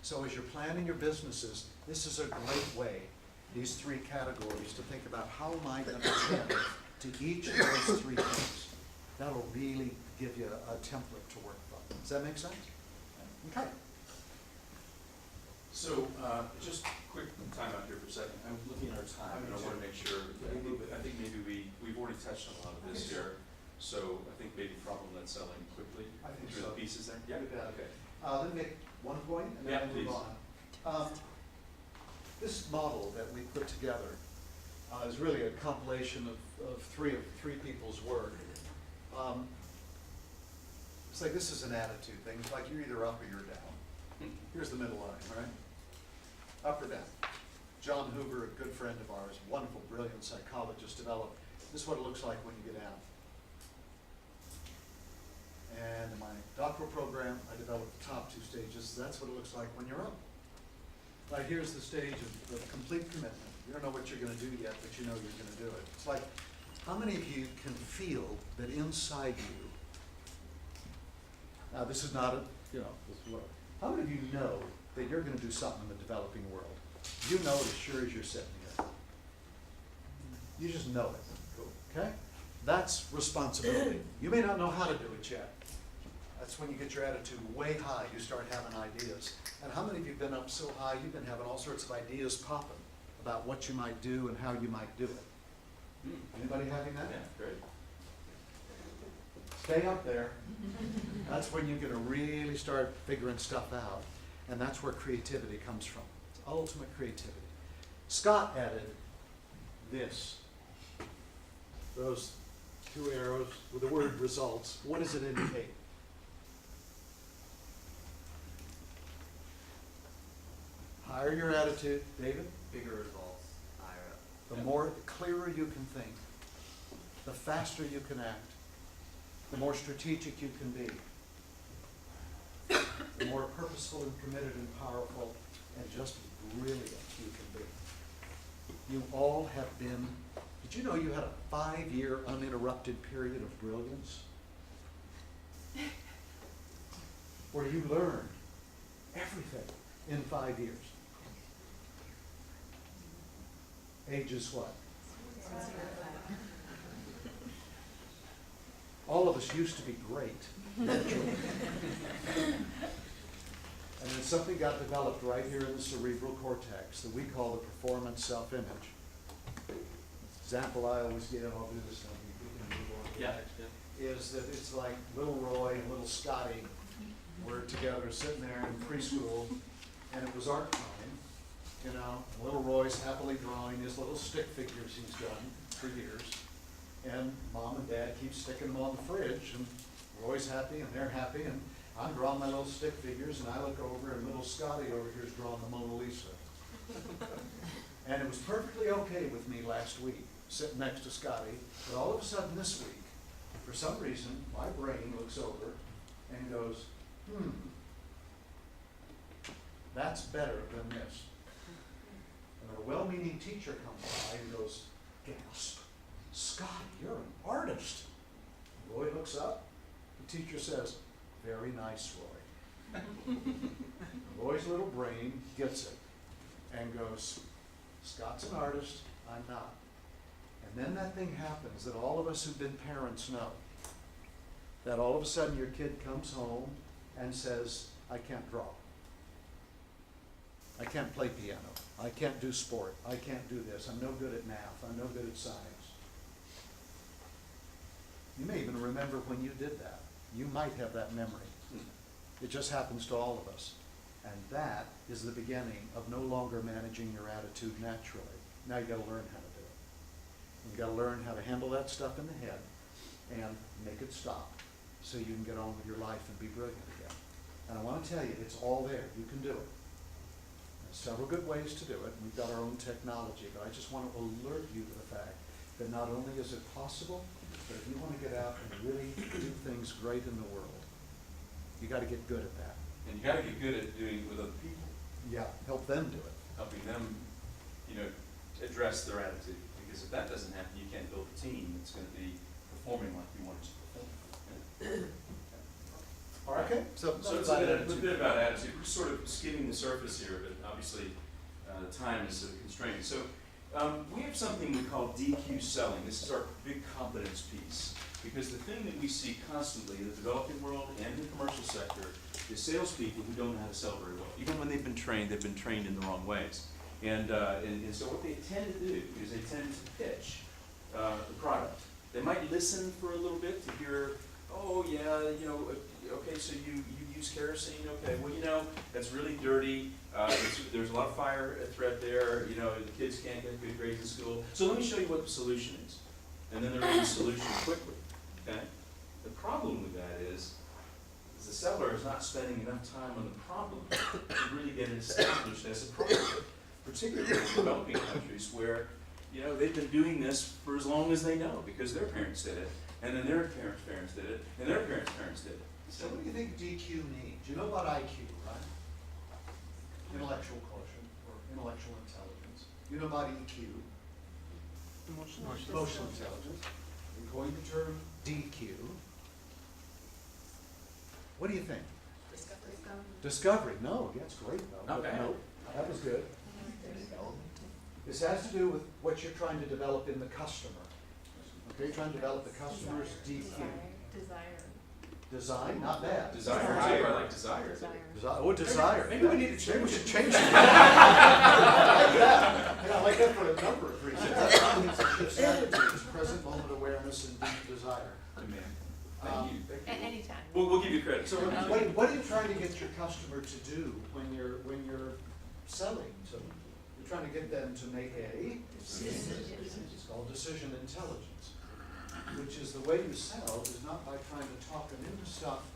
So as you're planning your businesses, this is a great way, these 3 categories, to think about how am I going to attend to each of those 3 things. That'll really give you a template to work from. Does that make sense? Okay. So, just quick time out here for a second. I'm looking at our time, and I want to make sure, I think maybe we've already touched on a lot of this here. So I think maybe problem net selling quickly I think through so. the pieces there. Yeah, okay. Let me make one point and then Yeah, we'll move on. This model that we put together is really a compilation of three people's work. It's like this is an attitude thing. It's like you're either up or you're down. Here's the middle line, right? Up or down. John Hoover, a good friend of ours, wonderful, brilliant psychologist, developed. This is what it looks like when you get down. And in my doctoral program, I developed the top 2 stages. That's what it looks like when you're up. Like here's the stage of complete commitment. You don't know what you're going to do yet, but you know you're going to do it. It's like, how many of you can feel that inside you, now this is not a, you know, this is what, how many of you know that you're going to do something in the developing world? You know it as sure as you're sitting here. You just know it, okay? That's responsibility. You may not know how to do it yet. That's when you get your attitude way high, you start having ideas. And how many of you have been up so high, you've been having all sorts of ideas popping about what you might do and how you might do it? Anybody having that? Yeah, great. Stay up there. That's when you're gonna really start figuring stuff out. And that's where creativity comes from. It's ultimate creativity. Scott added this. Those 2 arrows with the word results. What does it indicate? Higher your attitude, David. Bigger results, higher up. The more, the clearer you can think, the faster you can act, the more strategic you can be, the more purposeful and committed and powerful and just brilliant you can be. You all have been, did you know you had a 5-year uninterrupted period of brilliance? Where you learned everything in 5 years. Ages what? All of us used to be great. naturally. And then something got developed right here in the cerebral cortex that we call the performance self-image. Example I always give, I'll do this now, we can move on to the next, is that it's like little Roy and little Scotty were together sitting there in preschool, and it was art time, you know. And little Roy's happily drawing his little stick figures he's done for years, and Mom and Dad keep sticking them on the fridge, and Roy's happy and they're happy, and I'm drawing my little stick figures, and I look over, and little Scotty over here is drawing the Mona Lisa. And it was perfectly okay with me last week, sitting next to Scotty, but all of a sudden this week, for some reason, my brain looks over and goes, that's better than this. And a well-meaning teacher comes by and goes, gasp, Scotty, you're an artist. Roy looks up, the teacher says, very nice, Roy. Roy's little brain gets it and goes, Scott's an artist, I'm not. And then that thing happens that all of us who've been parents know. That all of a sudden your kid comes home and says, I can't draw. I can't play piano. I can't do sport. I can't do this. I'm no good at math. I'm no good at science. You may even remember when you did that. You might have that memory. It just happens to all of us. And that is the beginning of no longer managing your attitude naturally. Now you gotta learn how to do it. You gotta learn how to handle that stuff in the head and make it stop so you can get on with your life and be brilliant again. And I wanna tell you, it's all there. You can do it. There's several good ways to do it. We've got our own technology, but I just want to alert you to the fact that not only is it possible, but if you want to get out and really do things great in the world, you got to get good at that. And you gotta get good at doing it with other people, Yeah, help them do it. helping them, address their attitude. Because if that doesn't happen, you can't build a team that's gonna be performing like you want it to perform. All right. Okay, so So it's a bit about attitude. We're sort of skimming the surface here, but obviously time is a constraint. So we have something we call DQ selling. This is our big competence piece. Because the thing that we see constantly in the developing world and the commercial sector is salespeople who don't know how to sell very well. Even when they've been trained in the wrong ways. And so what they tend to do is they tend to pitch the product. They might listen for a little bit to hear, oh yeah, okay, so you use kerosene, okay, well, that's really dirty, there's a lot of fire threat there, the kids can't get good grades in school, so let me show you what the solution is. And then they're in the solution quickly, okay? The problem with that is the seller is not spending enough time on the problem to really get it established as a problem, particularly in developing countries where, they've been doing this for as long as they know, because their parents did it, and then their parents did it, and their parents did it. So what do you think DQ means? You know about IQ, right? Intellectual quotient or intellectual intelligence. You know about EQ? Emotional intelligence. We coined the term DQ. What do you think? Discovery. No, that's great though. Not bad. No, that was good. This has to do with what you're trying to develop in the customer. Okay, you're trying to develop the customer's DQ. Design, not bad. Desire, I like desire. Desire. Maybe we need to change Maybe we it. should change it. I like that. And I like that for a number of reasons. That means it shifts attitudes, present moment awareness, and deep desire. Good man. Thank you. Anytime. We'll give you credit. So what are you trying to get your customer to do when you're selling to them? You're trying to get them to make a decision. It's called decision intelligence, which is the way you sell is not by trying to talk them into stuff,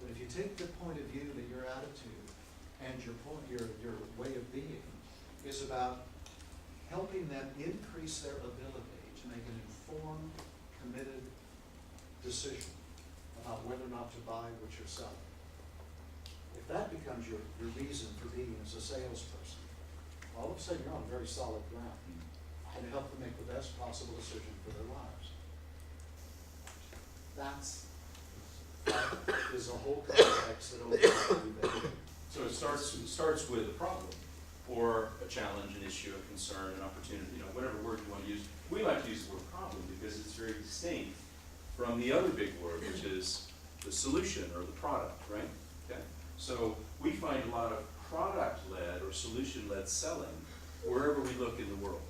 but if you take the point of view that your attitude and your way of being is about helping them increase their ability to make an informed, committed decision about whether or not to buy what you're selling. If that becomes your reason for being as a salesperson, all of a sudden you're on very solid ground and to help them make the best possible decision for their lives. That is a whole context that opens up. So it starts with a problem. or a challenge, an issue, a concern, an opportunity, whatever word you want to use. We like to use the word problem because it's very distinct from the other big word, which is the solution or the product, right? Okay? So we find a lot of product-led or solution-led selling wherever we look in the world.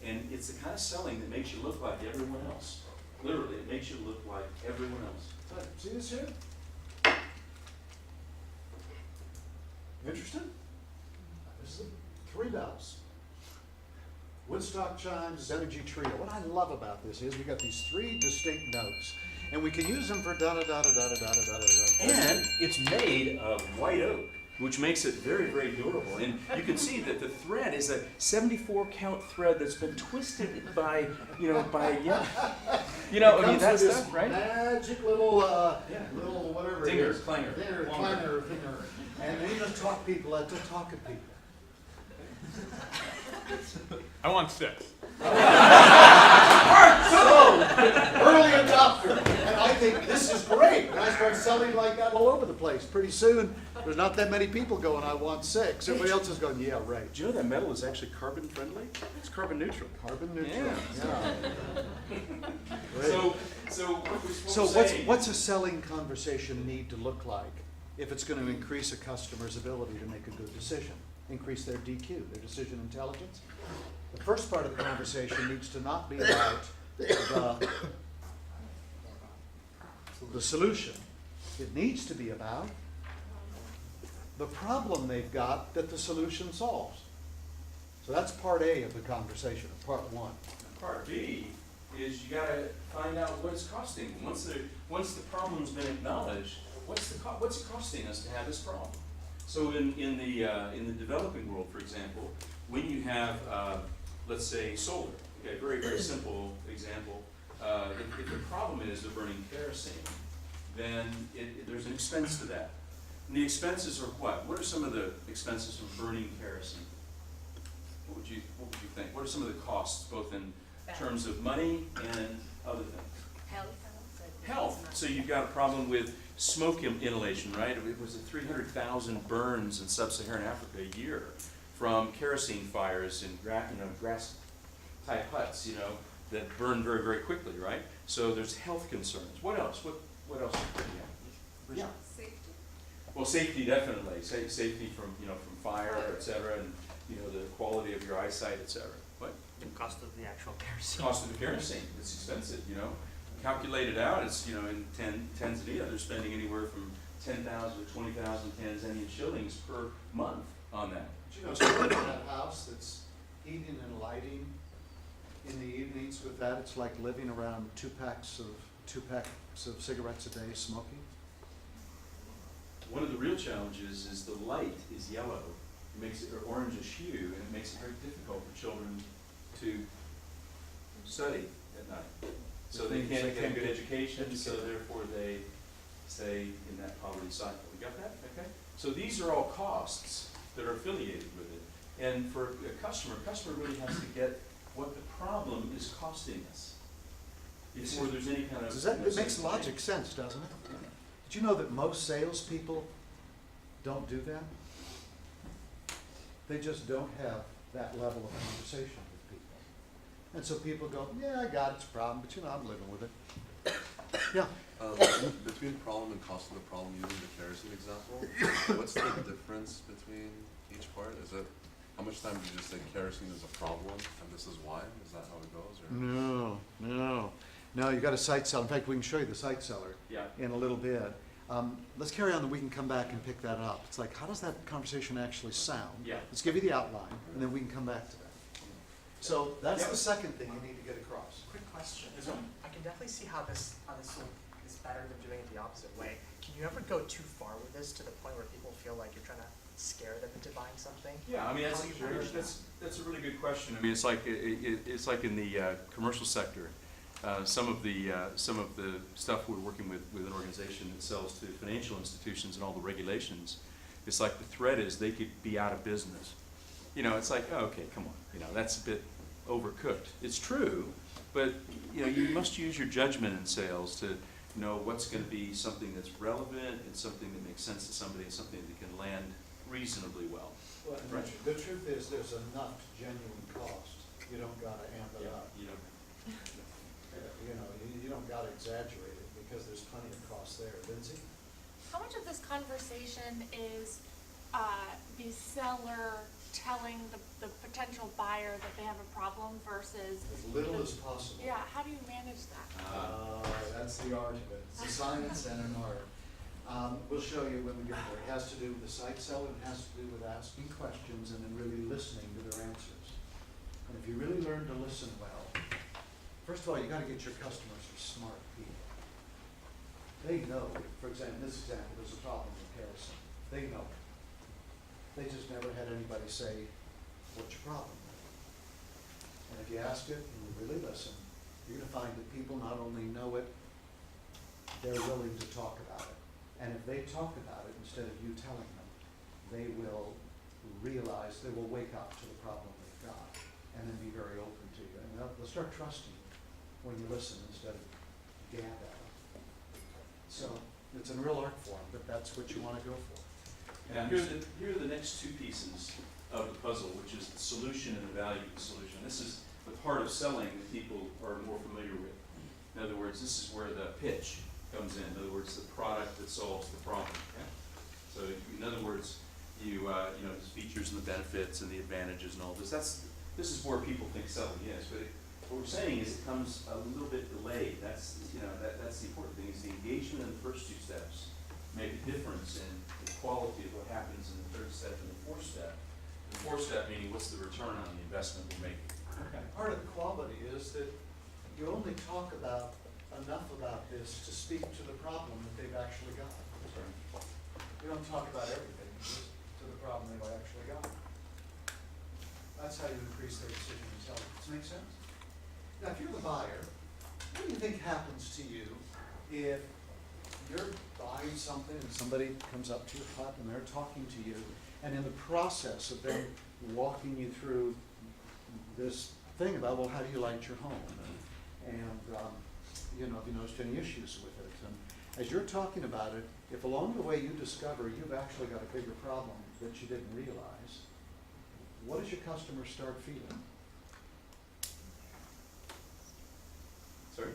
And it's the kind of selling that makes you look like everyone else. Literally, it makes you look like everyone else. See this here? Interested? This is 3 bells. Woodstock chimes, energy trio. What I love about this is we got these 3 distinct notes, and we can use them for da-da-da-da-da-da-da-da-da. And it's made of white oak, which makes it very, very durable. And you can see that the thread is a 74 count thread that's been twisted by, that's stuff, right? Magic little, little whatever it is. Clanger. Clanger. And then you just talk people to talk at people. I want 6. So, early adopter. And I think this is great. And I start selling like that all over the place. Pretty soon, there's not that many people going, I want 6. Everybody else is going, yeah, right. Do you know that metal is actually carbon friendly? It's carbon neutral. Carbon neutral. Yeah. So what's a selling conversation need to look like if it's going to increase a customer's ability to make a good decision? Increase their DQ, their decision intelligence? The first part of the conversation needs to not be about the solution. It needs to be about the problem they've got that the solution solves. So that's part A of the conversation, or part 1. Part B is you got to find out what it's costing. Once the problem's been acknowledged, what's it costing us to have this problem? So in the developing world, for example, when you have let's say solar, okay, very, very simple example. If the problem is they're burning kerosene, then there's an expense to that. And the expenses are what? What are some of the expenses from burning kerosene? What would you think? What are some of the costs, both in terms of money and other things? Health. So you've got a problem with smoke inhalation, right? It was 300,000 burns in sub-Saharan Africa a year from kerosene fires in grass-type huts, that burn very, very quickly, right? So there's health concerns. What else? What else? Yeah. Safety. Well, safety definitely. Safety from fire, et cetera, and the quality of your eyesight, et cetera. What? The cost of the actual kerosene. Cost of the kerosene. It's expensive, Calculated out, it's in Tanzania, they're spending anywhere from 10,000 to 20,000 Tanzanian shillings per month on that. But that house that's heating and lighting in the evenings with that, it's like living around 2 packs of cigarettes a day smoking. One of the real challenges is the light is yellow. It makes it or orangish hue, and it makes it very difficult for children to study at night. So they can't get a good education, so therefore they stay in that poverty cycle. You got that? Okay? So these are all costs that are affiliated with it. And for a customer really has to get what the problem is costing us before there's any kind of... It makes logic sense, doesn't it? Did you know that most salespeople don't do that? They just don't have that level of conversation with people. And so people go, yeah, I got it, it's a problem, but I'm living with it. Yeah. Between problem and cost of the problem, using the kerosene example, what's the difference between each part? Is it, how much time do you just say kerosene is a problem and this is why? Is that how it goes? Or? No, you got a site seller. In fact, we can show you the site seller in a little bit. Let's carry on and we can come back and pick that up. It's like, how does that conversation actually sound? Yeah. Let's give you the outline and then we can come back to that. So that's the second thing you need to get across. Quick question. Yes, ma'am. I can definitely see how this is better than doing it the opposite way. Can you ever go too far with this to the point where people feel like you're trying to scare them into buying something? Yeah, I mean How do you manage that? that's a really good question. I mean, it's like in the commercial sector. Some of the stuff we're working with an organization that sells to financial institutions and all the regulations. It's like the threat is they could be out of business. It's like, oh, okay, come on. That's a bit overcooked. It's true, but you must use your judgment in sales to know what's going to be something that's relevant and something that makes sense to somebody and something that can land reasonably well. Well, and Right. the truth is, there's enough genuine cost. You don't gotta amp it up. You know, You know, you don't gotta exaggerate it, because there's plenty of cost there. Lindsay? How much of this conversation is the seller telling the potential buyer that they have a problem versus? As little as possible. Yeah, how do you manage that? That's the art of it. It's a science and an art. We'll show you when we get there. It has to do with the site seller, it has to do with asking questions and then really listening to their answers. And if you really learn to listen well, first of all, you gotta get your customers are smart people. They know, for example, in this example, there's a problem with kerosene. They know. They just never had anybody say, what's your problem? And if you ask it and you really listen, you're gonna find that people not only know it, they're willing to talk about it. And if they talk about it instead of you telling them, they will realize, they will wake up to the problem they've got and then be very open to you. And they'll start trusting you when you listen instead of gab at them. So it's a real art form, but that's what you wanna go for. and here are the next two pieces of the puzzle, which is the solution and the value of the solution. This is the part of selling that people are more familiar with. In other words, this is where the pitch comes in. In other words, the product that solves the problem. Okay? So in other words, you know, the features and the benefits and the advantages and all this. This is where people think selling is. But what we're saying is it comes a little bit delayed. That's that's the important thing. Is the engagement in the first two steps make a difference in the quality of what happens in the third step and the fourth step. The fourth step meaning what's the return on the investment we're making. Okay. Part of the quality is that you only talk about enough about this to speak to the problem that they've actually got. You don't talk about everything, just to the problem they've actually got. That's how you increase their decision intelligence. Make sense? Now, if you're the buyer, what do you think happens to you if you're buying something and somebody comes up to your hut and they're talking to you, and in the process of them walking you through this thing about, well, how do you light your home? And, you know, have you noticed any issues with it? And as you're talking about it, if along the way you discover you've actually got a bigger problem that you didn't realize, what does your customer start feeling? Sorry?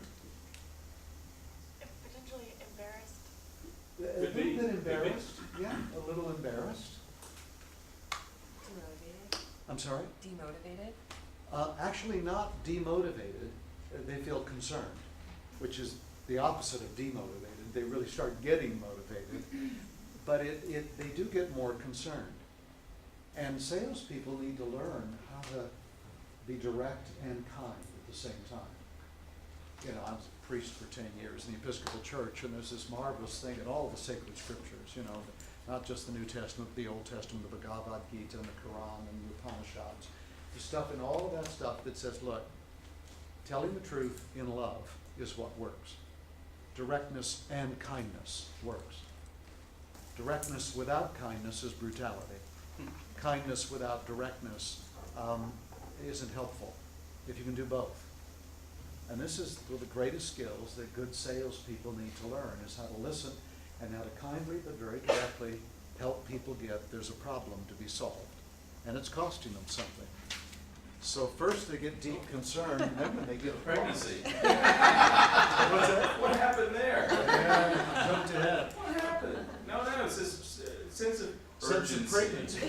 Potentially embarrassed. A Could be, little bit could be. embarrassed, yeah, a little embarrassed. Demotivated. I'm sorry? Demotivated. Actually not demotivated, they feel concerned, which is the opposite of demotivated. They really start getting motivated, but they do get more concerned. And salespeople need to learn how to be direct and kind at the same time. You know, I was a priest for 10 years in the Episcopal Church, and there's this marvelous thing in all the sacred scriptures, you know, not just the New Testament, but the Old Testament, the Bhagavad Gita, and the Quran, and the Upanishads. There's stuff in all of that stuff that says, look, telling the truth in love is what works. Directness and kindness works. Directness without kindness is brutality. Kindness without directness isn't helpful, if you can do both. And this is one of the greatest skills that good salespeople need to learn, is how to listen and how to kindly but very directly help people get there's a problem to be solved. And it's costing them something. So first they get deep concern, and then when they get Pregnancy. What's that? What happened there? Yeah, jumped ahead. What happened? No, it's this sense of Sense of urgency. pregnancy.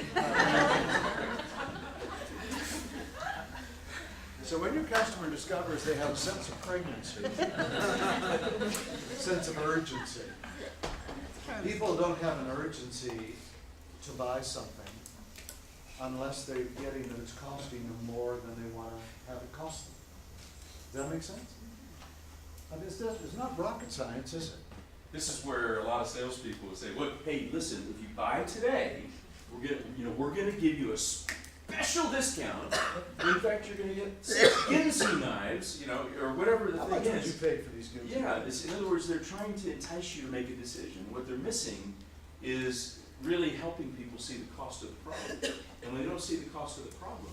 So when your customer discovers they have a sense of pregnancy, sense of urgency, people don't have an urgency to buy something unless they're getting that it's costing them more than they want to have it cost them. Does that make sense? I mean, it's not rocket science, is it? This is where a lot of salespeople will say, "Look, hey, listen, if you buy today, we're gonna give you a special discount. In fact, you're gonna get 6 Ginsu knives, or whatever the How thing much would you is." pay for these goods? Yeah, in other words, they're trying to entice you to make a decision. What they're missing is really helping people see the cost of the problem. And when they don't see the cost of the problem,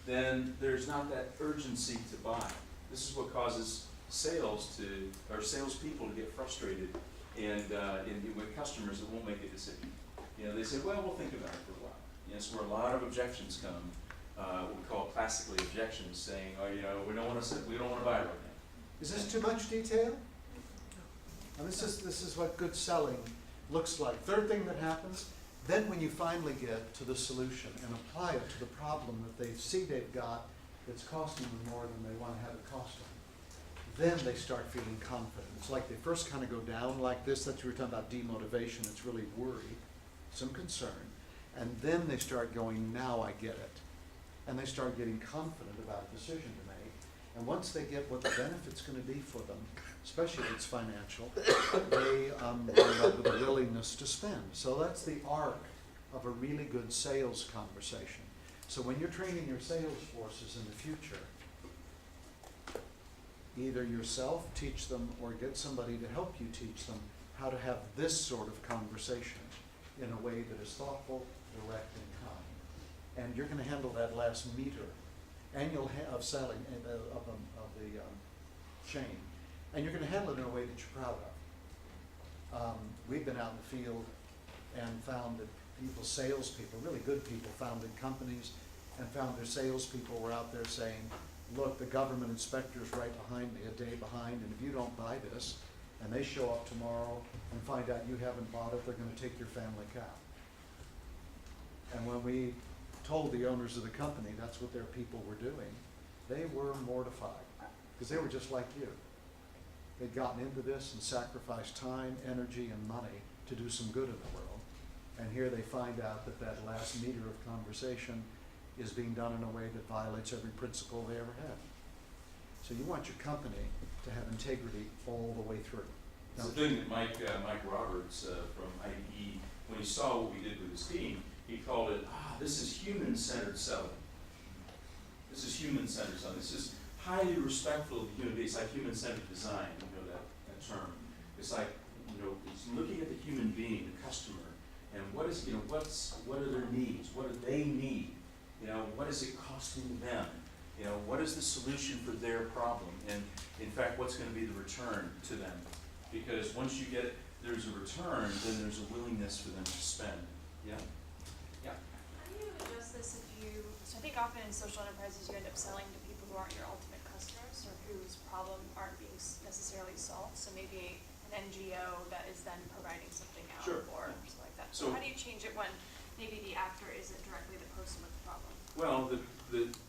then there's not that urgency to buy. This is what causes salespeople to get frustrated and with customers that won't make a decision. You know, they say, well, we'll think about it for a while. Yes, where a lot of objections come, what we call classically objections, saying, oh, you know, we don't want to buy right now. Is this too much detail? Now this is what good selling looks like. Third thing that happens, then when you finally get to the solution and apply it to the problem that they see they've got that's costing them more than they want to have it cost them, then they start feeling confident. It's like they first kind of go down like this. That's what we were talking about demotivation. It's really worry, some concern. And then they start going, now I get it. And they start getting confident about a decision to make. And once they get what the benefit's going to be for them, especially if it's financial, they end up with a willingness to spend. So that's the arc of a really good sales conversation. So when you're training your sales forces in the future, either yourself teach them or get somebody to help you teach them how to have this sort of conversation in a way that is thoughtful, direct, and kind. And you're going to handle that last meter of selling of the chain, and you're going to handle it in a way that you're proud of. We've been out in the field and found that salespeople, really good people, founded companies and found their salespeople were out there saying, look, the government inspector's right behind me, a day behind, and if you don't buy this, and they show up tomorrow and find out you haven't bought it, they're going to take your family cow. And when we told the owners of the company that's what their people were doing, they were mortified, because they were just like you. They'd gotten into this and sacrificed time, energy, and money to do some good in the world. And here they find out that that last meter of conversation is being done in a way that violates every principle they ever had. So you want your company to have integrity all the way through. It's the thing that Mike Roberts from IDE, when he saw what we did with his team, he called it, this is human-centered selling. This is human-centered selling. This is highly respectful of the human being. It's like human-centered design, that term. It's like, it's looking at the human being, the customer, and what are their needs? What do they need? What is it costing them? What is the solution for their problem? And in fact, what's going to be the return to them? Because once you get, there's a return, then there's a willingness for them to spend. Yeah? Yeah. How do you adjust this so I think often in social enterprises you end up selling to people who aren't your ultimate customers or whose problem aren't being necessarily solved. So maybe an NGO that is then providing something out Sure. or something like that. So how do you change it when maybe the actor isn't directly the person with the problem? Well,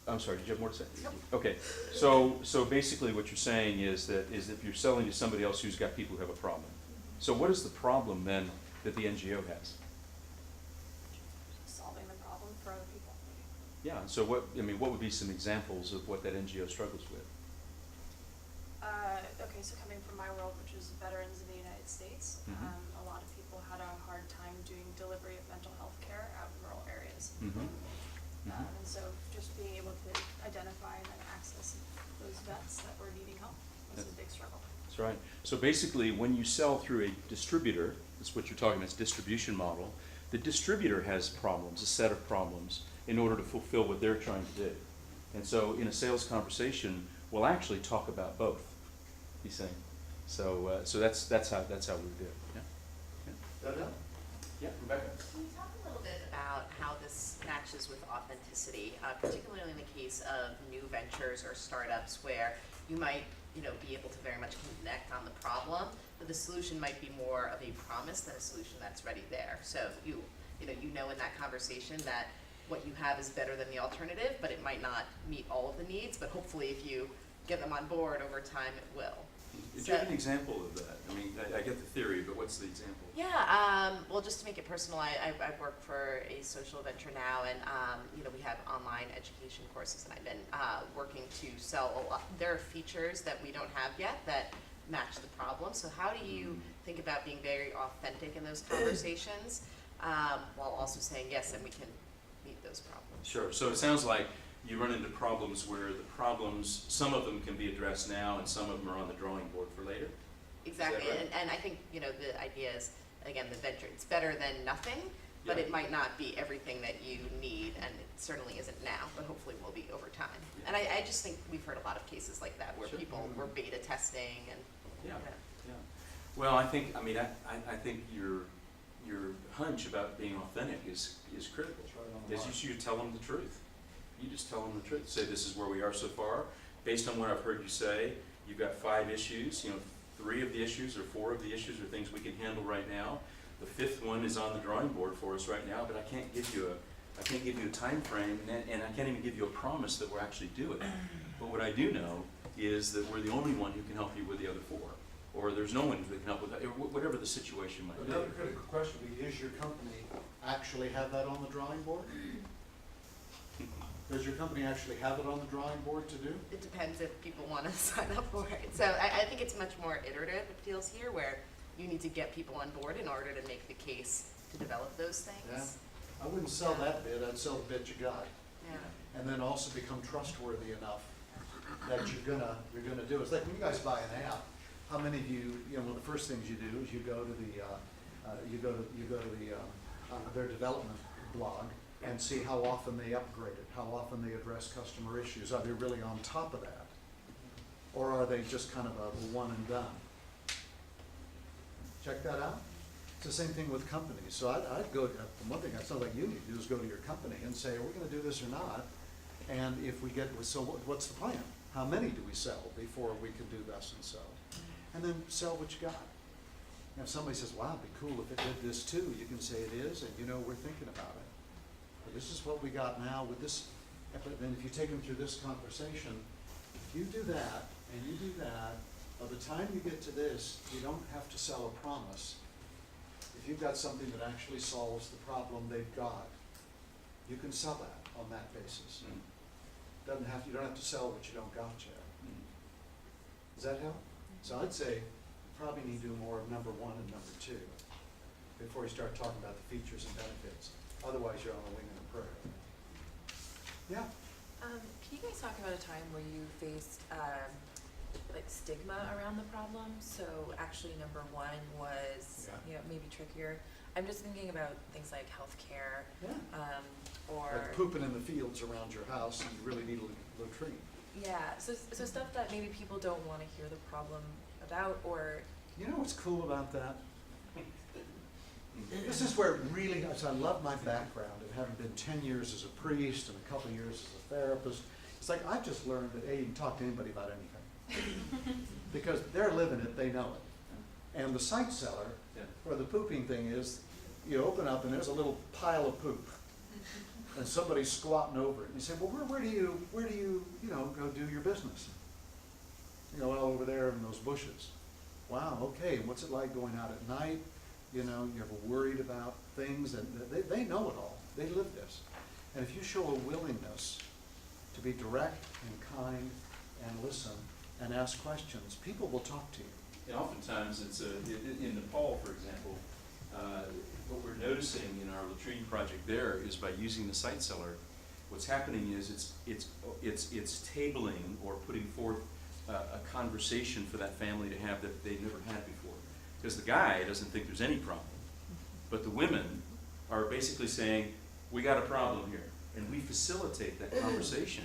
I'm sorry, did you have more to say? Nope. Okay, so basically what you're saying is that if you're selling to somebody else who's got people who have a problem. So what is the problem then that the NGO has? Solving the problem for other people. Yeah, so what would be some examples of what that NGO struggles with? Okay, so coming from my world, which is veterans in the United States, a lot of people had a hard time doing delivery of mental health care out in rural areas. And so just being able to identify and then access those vets that were needing help was a big struggle. That's right. So basically, when you sell through a distributor, that's what you're talking about, it's distribution model, the distributor has problems, a set of problems, in order to fulfill what they're trying to do. And so in a sales conversation, we'll actually talk about both, he's saying. So that's how we do it. Yeah? Yeah, Rebecca. Can you talk a little bit about how this matches with authenticity, particularly in the case of new ventures or startups where you might, be able to very much connect on the problem, but the solution might be more of a promise than a solution that's already there. So you know in that conversation that what you have is better than the alternative, but it might not meet all of the needs, but hopefully if you get them on board over time, it will. Do you have an example of that? I get the theory, but what's the example? Yeah, well, just to make it personal, I work for a social venture now, and we have online education courses, and I've been working to sell a lot. There are features that we don't have yet that match the problem. So how do you think about being very authentic in those conversations, while also saying yes, and we can meet those problems? Sure. So it sounds like you run into problems where the problems, some of them can be addressed now, and some of them are on the drawing board for later. Exactly, Right? and I think the idea is, again, the venture, it's better than nothing, but Yeah. it might not be everything that you need, and it certainly isn't now, but hopefully will be over time. Yeah. And I just think we've heard a lot of cases like that where Sure. people were beta testing and. Yeah. Yeah. Well, I think you're your hunch about being authentic is critical. Is you tell them the truth. You just tell them the truth. Say, this is where we are so far. Based on what I've heard you say, you've got 5 issues. 3 of the issues or 4 of the issues are things we can handle right now. The 5th one is on the drawing board for us right now, but I can't give you a time frame, and I can't even give you a promise that we'll actually do it. But what I do know is that we're the only one who can help you with the other 4, or there's no one who can help with that, or whatever the situation might be. Another critical question would be, is your company actually have that on the drawing board? Does your company actually have it on the drawing board to do? It depends if people want to sign up for it. So I think it's much more iterative, it feels here, where you need to get people on board in order to make the case to develop those things. Yeah. I wouldn't sell that bit, I'd sell the bit you got. Yeah. And then also become trustworthy enough that you're gonna do it. It's like when you guys buy an app, how many of you, one of the first things you do is you go to their development blog and see how often they upgrade it, how often they address customer issues. Are they really on top of that? Or are they just kind of a one and done? Check that out. It's the same thing with companies. So I'd go, one thing I sound like you need to do is go to your company and say, are we gonna do this or not? And if we get, so what's the plan? How many do we sell before we can do thus and so? And then sell what you got. And if somebody says, wow, it'd be cool if it did this too, you can say it is, and we're thinking about it. But this is what we got now with this, but then if you take them through this conversation, if you do that, and you do that, by the time you get to this, you don't have to sell a promise. If you've got something that actually solves the problem they've got, you can sell that on that basis. You don't have to sell what you don't got yet. Does that help? So I'd say you probably need to do more of number 1 and number 2 before you start talking about the features and benefits. Otherwise, you're on a wing and a prayer. Yeah? Can you guys talk about a time where you faced like stigma around the problem? So actually number 1 was maybe trickier. I'm just thinking about things like healthcare, or like pooping in the fields around your house, and you really need a latrine. yeah. So stuff that maybe people don't want to hear the problem about, or You know what's cool about that? This is where it really, I love my background of having been 10 years as a priest and a couple of years as a therapist. It's like I've just learned that you can talk to anybody about anything. Because they're living it, they know it. And the sight seller, where the pooping thing is, you open up and there's a little pile of poop. And somebody's squatting over it. And you say, well, where do you go do your business? Well, over there in those bushes. Wow, okay, what's it like going out at night? You're ever worried about things, and they know it all. They live this. And if you show a willingness to be direct and kind and listen and ask questions, people will talk to you. And oftentimes it's in Nepal, for example, what we're noticing in our latrine project there is by using the site seller, what's happening is it's tabling or putting forth a conversation for that family to have that they've never had before. Because the guy doesn't think there's any problem. But the women are basically saying, we got a problem here. And we facilitate that conversation.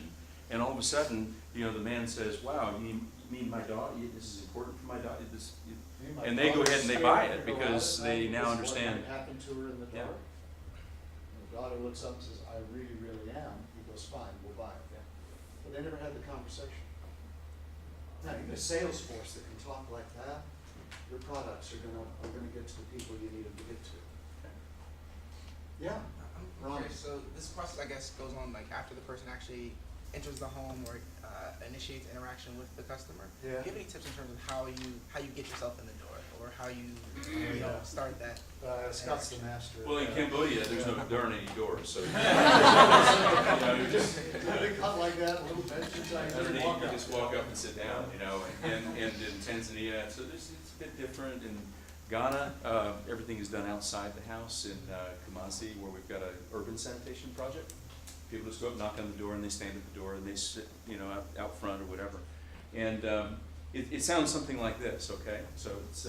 And all of a sudden, the man says, wow, you mean my daughter, this is important for my daughter? And they go ahead and they buy it because they now understand. What happened to her in the dark? And the daughter looks up and says, I really, really am. He goes, fine, we'll buy it. But they never had the conversation. Now, you get a sales force that can talk like that, your products are gonna get to the people you need them to get to. Yeah. Okay, so this process, I guess, goes on like after the person actually enters the home or initiates interaction with the customer. Yeah. Do you have any tips in terms of how you get yourself in the door, or how you start that? Scott's the master. Well, in Cambodia, there aren't any doors, so. You just cut like that, a little bench inside, You just walk up and sit down, and in Tanzania, so it's a bit different. In Ghana, everything is done outside the house. In Kumasi, where we've got an urban sanitation project, people just go up, knock on the door, and they stand at the door, and they sit, out front or whatever. And it sounds something like this, okay? So it's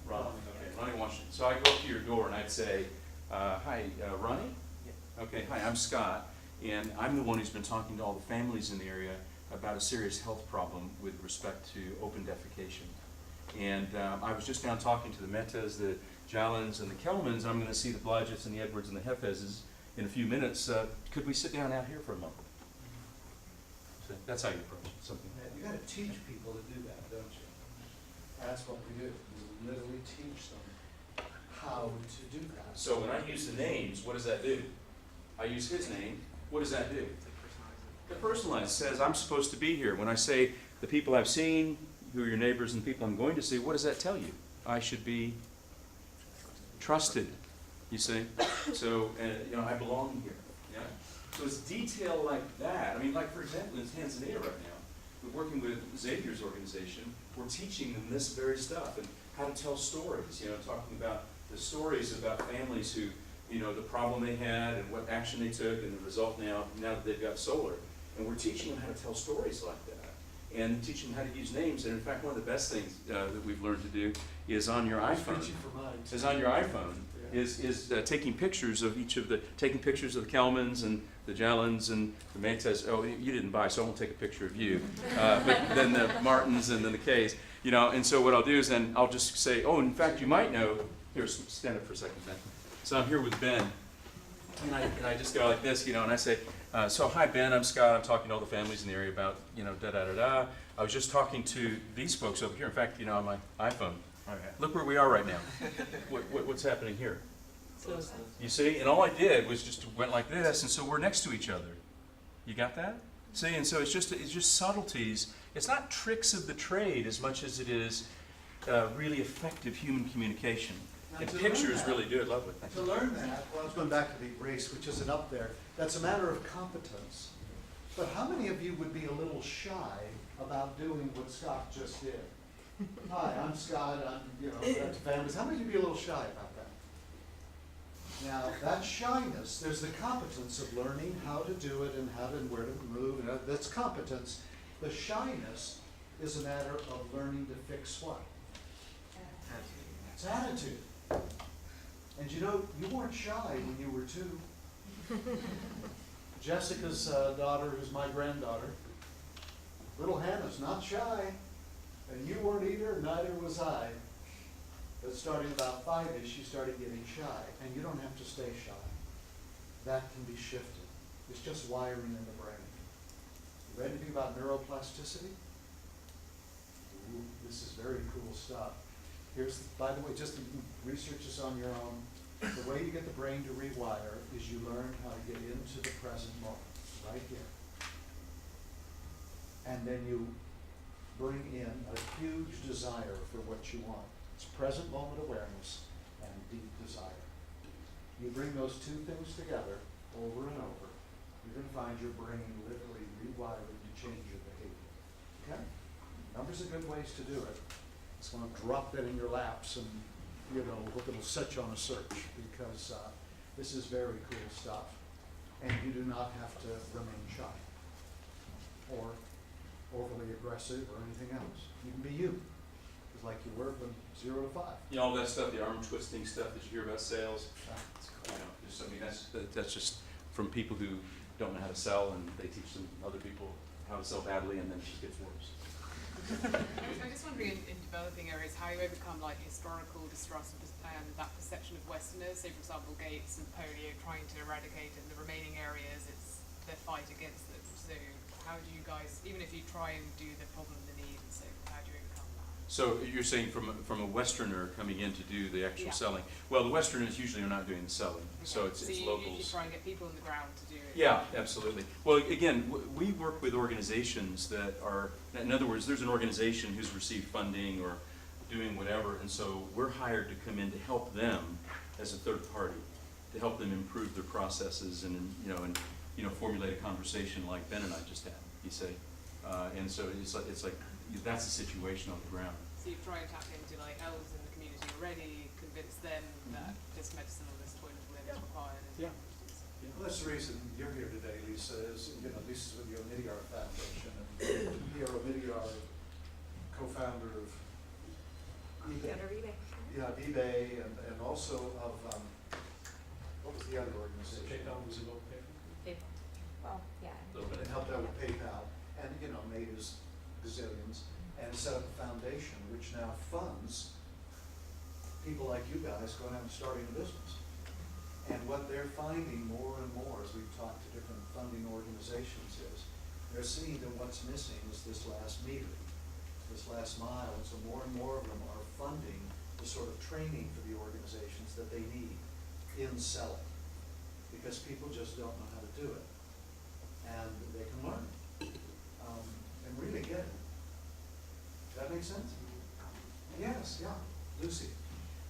Ronnie Washington. So I go up to your door, and I'd say, hi, Ronnie? Yeah. Okay, hi, I'm Scott, and I'm the one who's been talking to all the families in the area about a serious health problem with respect to open defecation. And I was just down talking to the Metas, the Jalans and the Kelmans, I'm gonna see the Blodgetts and the Edwards and the Hefezes in a few minutes. Could we sit down out here for a moment? So that's how you approach it, something. You gotta teach people to do that, don't you? That's what we do. We literally teach them how to do that. So when I use the names, what does that do? I use his name, what does that do? It personalizes, says I'm supposed to be here. When I say the people I've seen, who are your neighbors and people I'm going to see, what does that tell you? I should be trusted, you see? So, I belong here, yeah? So it's detail like that. I mean, like for example, in Tanzania right now, we're working with Xavier's organization, we're teaching them this very stuff and how to tell stories, talking about the stories about families who, the problem they had and what action they took and the result now that they've got solar. And we're teaching them how to tell stories like that and teaching them how to use names. And in fact, one of the best things that we've learned to do is on your iPhone. Is taking pictures of taking pictures of the Kelmans and the Jalans and the Metas. Oh, you didn't buy, so I won't take a picture of you. But then the Martins and then the Kays, and so what I'll do is then I'll just say, oh, in fact, you might know, here, stand up for a second, Ben. So I'm here with Ben, and I just go like this, and I say, so hi Ben, I'm Scott, I'm talking to all the families in the area about, da-da-da-da. I was just talking to these folks over here, in fact, on my iPhone. Look where we are right now. What's happening here? You see? And all I did was just went like this, and so we're next to each other. You got that? See? And so it's just subtleties. It's not tricks of the trade as much as it is really effective human communication. Now, And pictures really do it lovely. To learn that, well, I was going back to the race, which isn't up there. That's a matter of competence. But how many of you would be a little shy about doing what Scott just did? Hi, I'm Scott, I'm, got families. How many of you would be a little shy about that? Now, that shyness, there's the competence of learning how to do it and where to move, and that's competence. The shyness is a matter of learning to fix what? It's attitude. And you weren't shy when you were 2. Jessica's daughter, who's my granddaughter, little Hannah's not shy. And you weren't either, neither was I. But starting about 5-ish, she started getting shy. And you don't have to stay shy. That can be shifted. It's just wiring in the brain. You read anything about neuroplasticity? Ooh, this is very cool stuff. Here's, by the way, just research this on your own. The way you get the brain to rewire is you learn how to get into the present moment, right here. And then you bring in a huge desire for what you want. It's present moment awareness and deep desire. You bring those two things together over and over, you're going to find your brain literally rewired to change your behavior. Okay? Numbers are good ways to do it. Just want to drop that in your laps and, look, it'll set you on a search because this is very cool stuff. And you do not have to remain shy or overly aggressive or anything else. You can be you, just like you were from 0 to 5. All that stuff, the arm twisting stuff that you hear about sales. That's just from people who don't know how to sell, and they teach them other people how to sell badly, and then it just gets worse. I'm just wondering, in developing areas, how you overcome historical distrust and that perception of Westerners. Say, for example, Gates and polio trying to eradicate it in the remaining areas, it's their fight against them. So how do you guys, even if you try and do the problem, the need, so how do you overcome that? So you're saying from a Westerner coming in to do the actual Yeah. selling. Well, the Westerners usually are not doing the selling, so Okay. it's you locals. usually try and get people on the ground to do it. Yeah, absolutely. Well, again, we work with organizations that are, in other words, there's an organization who's received funding or doing whatever, and so we're hired to come in to help them as a third party, to help them improve their processes and formulate a conversation like Ben and I just had, you say. And so it's like that's the situation on the ground. So you try and tap into elders in the community already, convince them that this medicine or this toilet is required. Yeah. Well, that's the reason you're here today, Lisa, is, Lisa's with the Omidyar Foundation, and Pierre Omidyar, co-founder of eBay. Yeah, of eBay, and also of, what was the other organization? PayPal was involved. Well, yeah. And helped out with PayPal, and, made his gazillions, and set up a foundation which now funds people like you guys going out and starting a business. And what they're finding more and more as we've talked to different funding organizations is they're seeing that what's missing is this last meter, this last mile. And so more and more of them are funding the sort of training for the organizations that they need in selling, because people just don't know how to do it. And they can learn and really get it. Does that make sense? Yes, yeah. Lucy.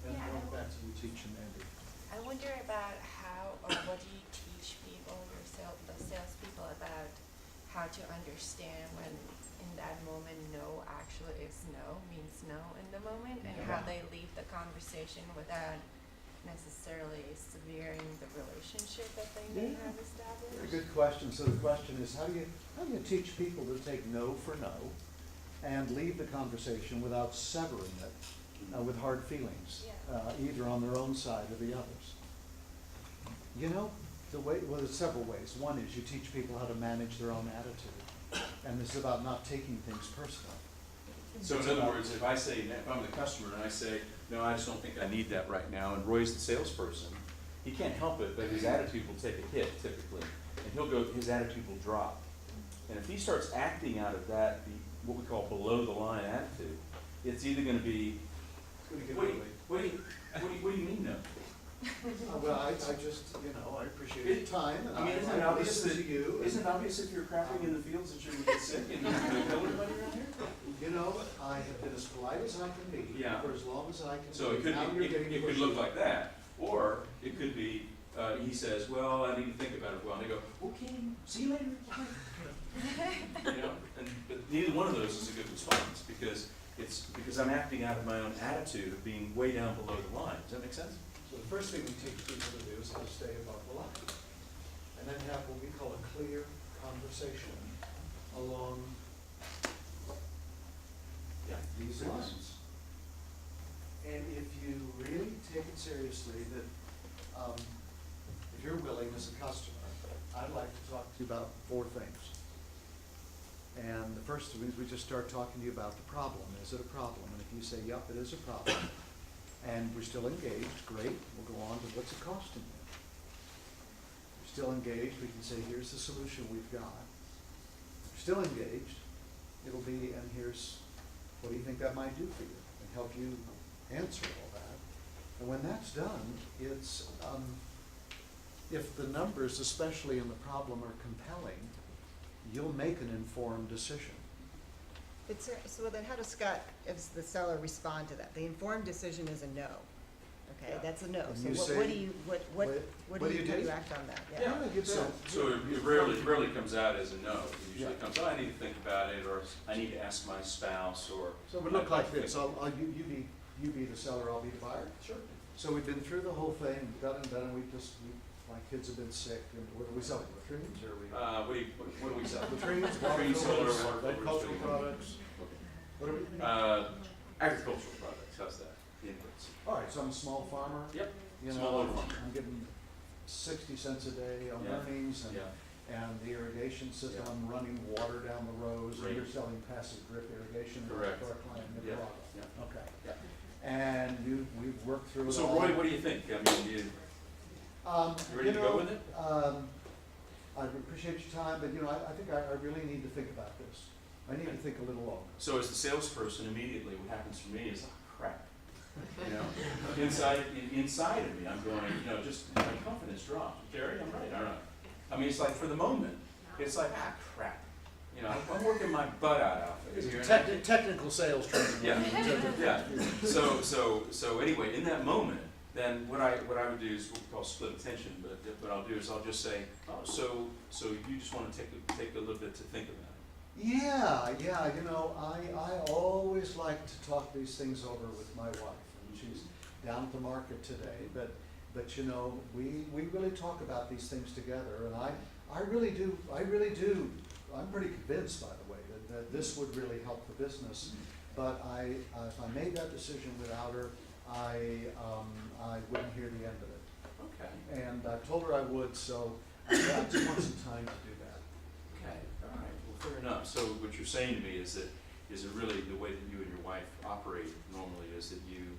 And Yeah, going back to you teaching Andy. I wonder about how or what do you teach people, the salespeople, about how to understand when in that moment no actually is no, means no in the moment, and how they leave the conversation without necessarily severing the relationship that they may have established? Very good question. So the question is, how do you teach people to take no for no and leave the conversation without severing it with hard feelings, either on their own side or the others? You know, well, there's several ways. One is you teach people how to manage their own attitude, and this is about not taking things personally. So in other words, if I'm the customer and I say, no, I just don't think I need that right now, and Roy's the salesperson, he can't help it, but his attitude will take a hit typically, and his attitude will drop. And if he starts acting out of that, what we call below the line attitude, it's either going to be, what do you mean no? Well, I just, I appreciate your time, and I mean, isn't it I obvious listen to you. Isn't it obvious if you're crapping in the fields that you're going to get sick and you're not going to kill anybody around here? You know, I have been as polite as I can be for as long as I can. So it could it could look like that, or it could be he says, "Well, I need to think about it a while," and they go, "Okay, see you later." But neither one of those is a good response because I'm acting out of my own attitude of being way down below the line. Does that make sense? So the first thing we teach people to do is how to stay above the line, and then have what we call a clear conversation along these lines. And if you really take it seriously, that if you're willing as a customer, I'd like to talk to you about 4 things. And the first is we just start talking to you about the problem. Is it a problem? And if you say, yep, it is a problem, and we're still engaged, great, we'll go on to what's it costing you. If we're still engaged, we can say, here's the solution we've got. If we're still engaged, it'll be, and here's, what do you think that might do for you? And help you answer all that. And when that's done, it's, if the numbers, especially in the problem, are compelling, you'll make an informed decision. So then how does Scott, as the seller, respond to that? The informed decision is a no. Okay, that's a no. And So what do you, what what do you, how do you act on that? So it rarely comes out as a no. It usually comes, oh, I need to think about it, or I need to ask my spouse, or. So it would look like this. You be the seller, I'll be the buyer. Sure. So we've been through the whole thing, done and done, and my kids have been sick, and what are we selling, latrines, or are we? What do we sell? Latrines, Latrine solar, water water agricultural filters. products. Okay. What are we? Agricultural products, how's that? Inputs. All right, so I'm a small farmer. Yep. You Small know, little farmer. I'm getting 60 cents a day on earnings, and the irrigation system, I'm running water down the rows, and you're selling passive drip irrigation. Correct. To our client, Nicaragua. Yeah. Okay. Yeah. And we've worked through it So all. Roy, what do you think? I mean, you ready to go with it? I appreciate your time, but I think I really need to think about this. I need to think a little longer. So as the salesperson, immediately what happens for me is, oh, crap. Inside of me, I'm going, just my confidence drops. Jerry, I'm right, aren't I? I mean, it's like for the moment, it's like, crap. I'm working my butt out here. Technical sales training. Yeah. So anyway, in that moment, then what I would do is what we call split attention. But what I'll do is I'll just say, oh, so you just want to take a little bit to think about it. Yeah. I always like to talk these things over with my wife, and she's down at the market today. But we really talk about these things together, and I really do. I'm pretty convinced, by the way, that this would really help the business. But if I made that decision without her, I wouldn't hear the end of it. Okay. And I told her I would, so I just want some time to do that. Okay. All right. Well, fair enough. So what you're saying to me is it really the way that you and your wife operate normally is that you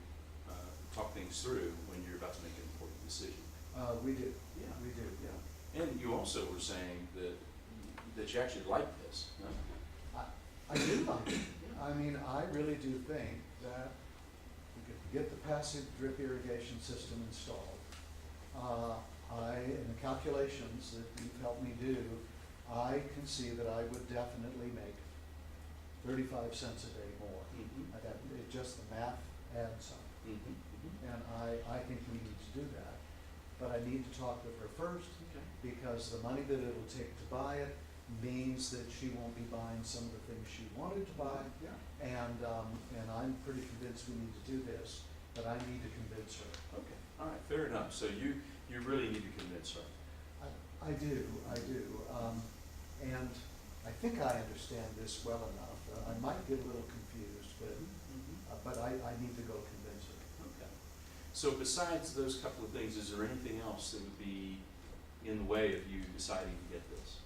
talk things through when you're about to make an important decision. We do. Yeah. We do, yeah. And you also were saying that you actually like this, no? I do like it. I mean, I really do think that we could get the passive drip irrigation system installed. In the calculations that you've helped me do, I can see that I would definitely make 35 cents a day more. Mm-hmm. Just the math adds up. Mm-hmm. Mm-hmm. And I think we need to do that. But I need to talk with her first, Okay. because the money that it'll take to buy it means that she won't be buying some of the things she wanted to buy. Yeah. And I'm pretty convinced we need to do this, but I need to convince her. Okay, all right, fair enough. So you really need to convince her. I do. And I think I understand this well enough. I might get a little confused, but I need to go convince her. Okay. So besides those couple of things, is there anything else that would be in the way of you deciding to get this?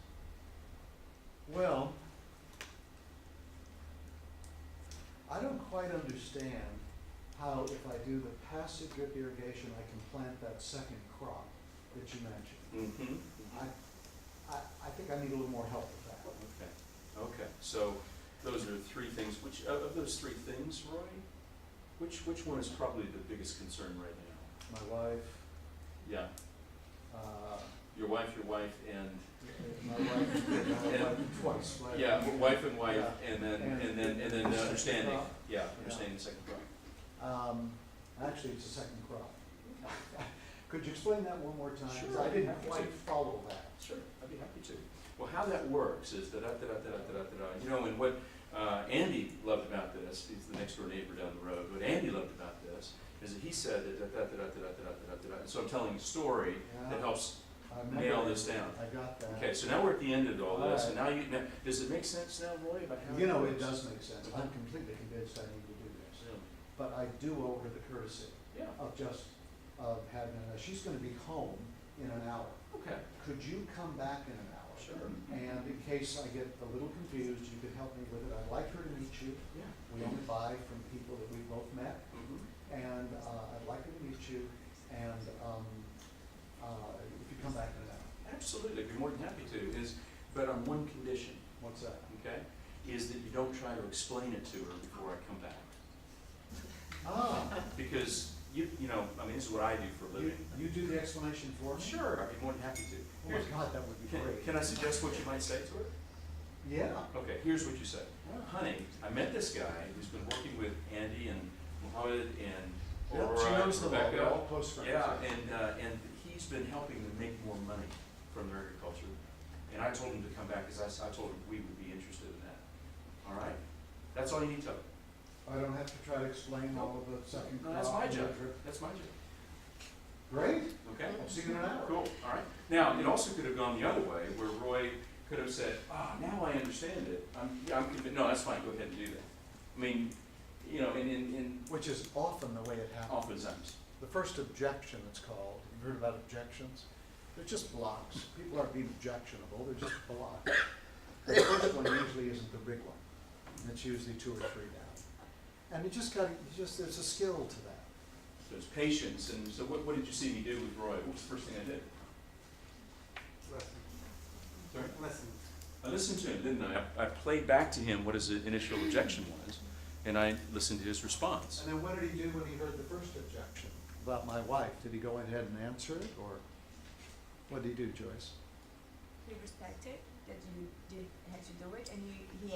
Well, I don't quite understand how, if I do the passive drip irrigation, I can plant that second crop that you mentioned. Mm-hmm. I think I need a little more help with that. Okay, so those are three things. Which of those three things, Roy, which one is probably the biggest concern right now? My wife, Yeah, your wife, and my wife twice. yeah, wife and wife, Yeah. and then And the second understanding. crop. Yeah, understanding the second crop. Actually, it's a second crop. Could you explain that one more time? 'Cause Sure, I I'd be didn't happy quite to. follow that. Sure, I'd be happy to. Well, how that works is da-da-da-da-da-da-da-da. You know, and what Andy loved about this, he's the next door neighbor down the road, what Andy loved about this is that he said that da-da-da-da-da-da-da-da-da. And so I'm telling a story that helps I remember nail this down. I got that. Okay, so now we're at the end of all this, and Alright. now does it make sense now, Roy, about how You know, works? it does make sense. I'm completely convinced I need to do this. Yeah. But I do owe her the courtesy Yeah, of just, having, she's gonna be home in an hour. okay, Could you come back in an hour? sure. And in case I get a little confused, you could help me with it. I'd like her to meet you. Yeah. We only buy from people that we both met. Mhm. And I'd like her to meet you, and if you come back in an hour. Absolutely, I'd be more than happy to, but on one condition, What's that? okay, is that you don't try to explain it to her before I come back. Because you know, I mean, this is what I do for a living. You do the explanation for me? Sure, I'd be more than happy to. Oh my God, that would be great. Can I suggest what you might say to her? Yeah. Okay, here's what you say. Honey, I met this guy who's been working with Andy and Mohammed and Yeah, Aurora she knows and them all. Rebecca. They're all close friends. Yeah, and he's been helping them make more money from their agriculture. And I told him to come back because I told him we would be interested in that. All right? That's all you need to tell her. I don't have to try to explain all of the second No, crop. that's my and job. the drip. That's my job. Great. Okay? I'll see you in an hour. Cool, all right. Now, it also could have gone the other way, where Roy could have said, now I understand it. I'm convinced. No, that's fine, go ahead and do that. I mean, you know, in Which is often the way it happens. oftentimes. The first objection, it's called, you've heard about objections? They're just blocks. People aren't being objectionable, they're just blocks. The first one usually isn't the big one, and it's usually 2 or 3 down. And there's a skill to that. There's patience, and so what did you see me do with Roy? What was the first thing I did? Sorry? Listen. I listened to him, didn't I? I played back to him what his initial objection was, and I listened to his response. And then what did he do when he heard the first objection about my wife? Did he go ahead and answer it, or what did he do, Joyce? He respected that you had to do it, and he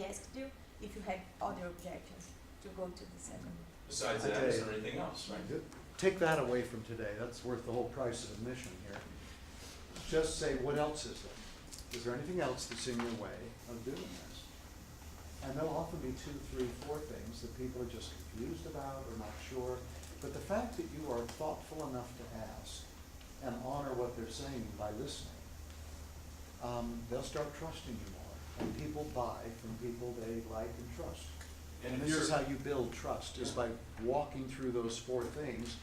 asked you if you had other objections to go to the second. Besides I that, tell is you, there anything else, right? Take that away from today. That's worth the whole price of admission here. Just say, what else is there? Is there anything else that's in your way of doing this? And there'll often be 2, 3, 4 things that people are just confused about or not sure. But the fact that you are thoughtful enough to ask and honor what they're saying by listening, they'll start trusting you more. And people buy from people they like and trust. And this is how you build trust, is by walking through those 4 things,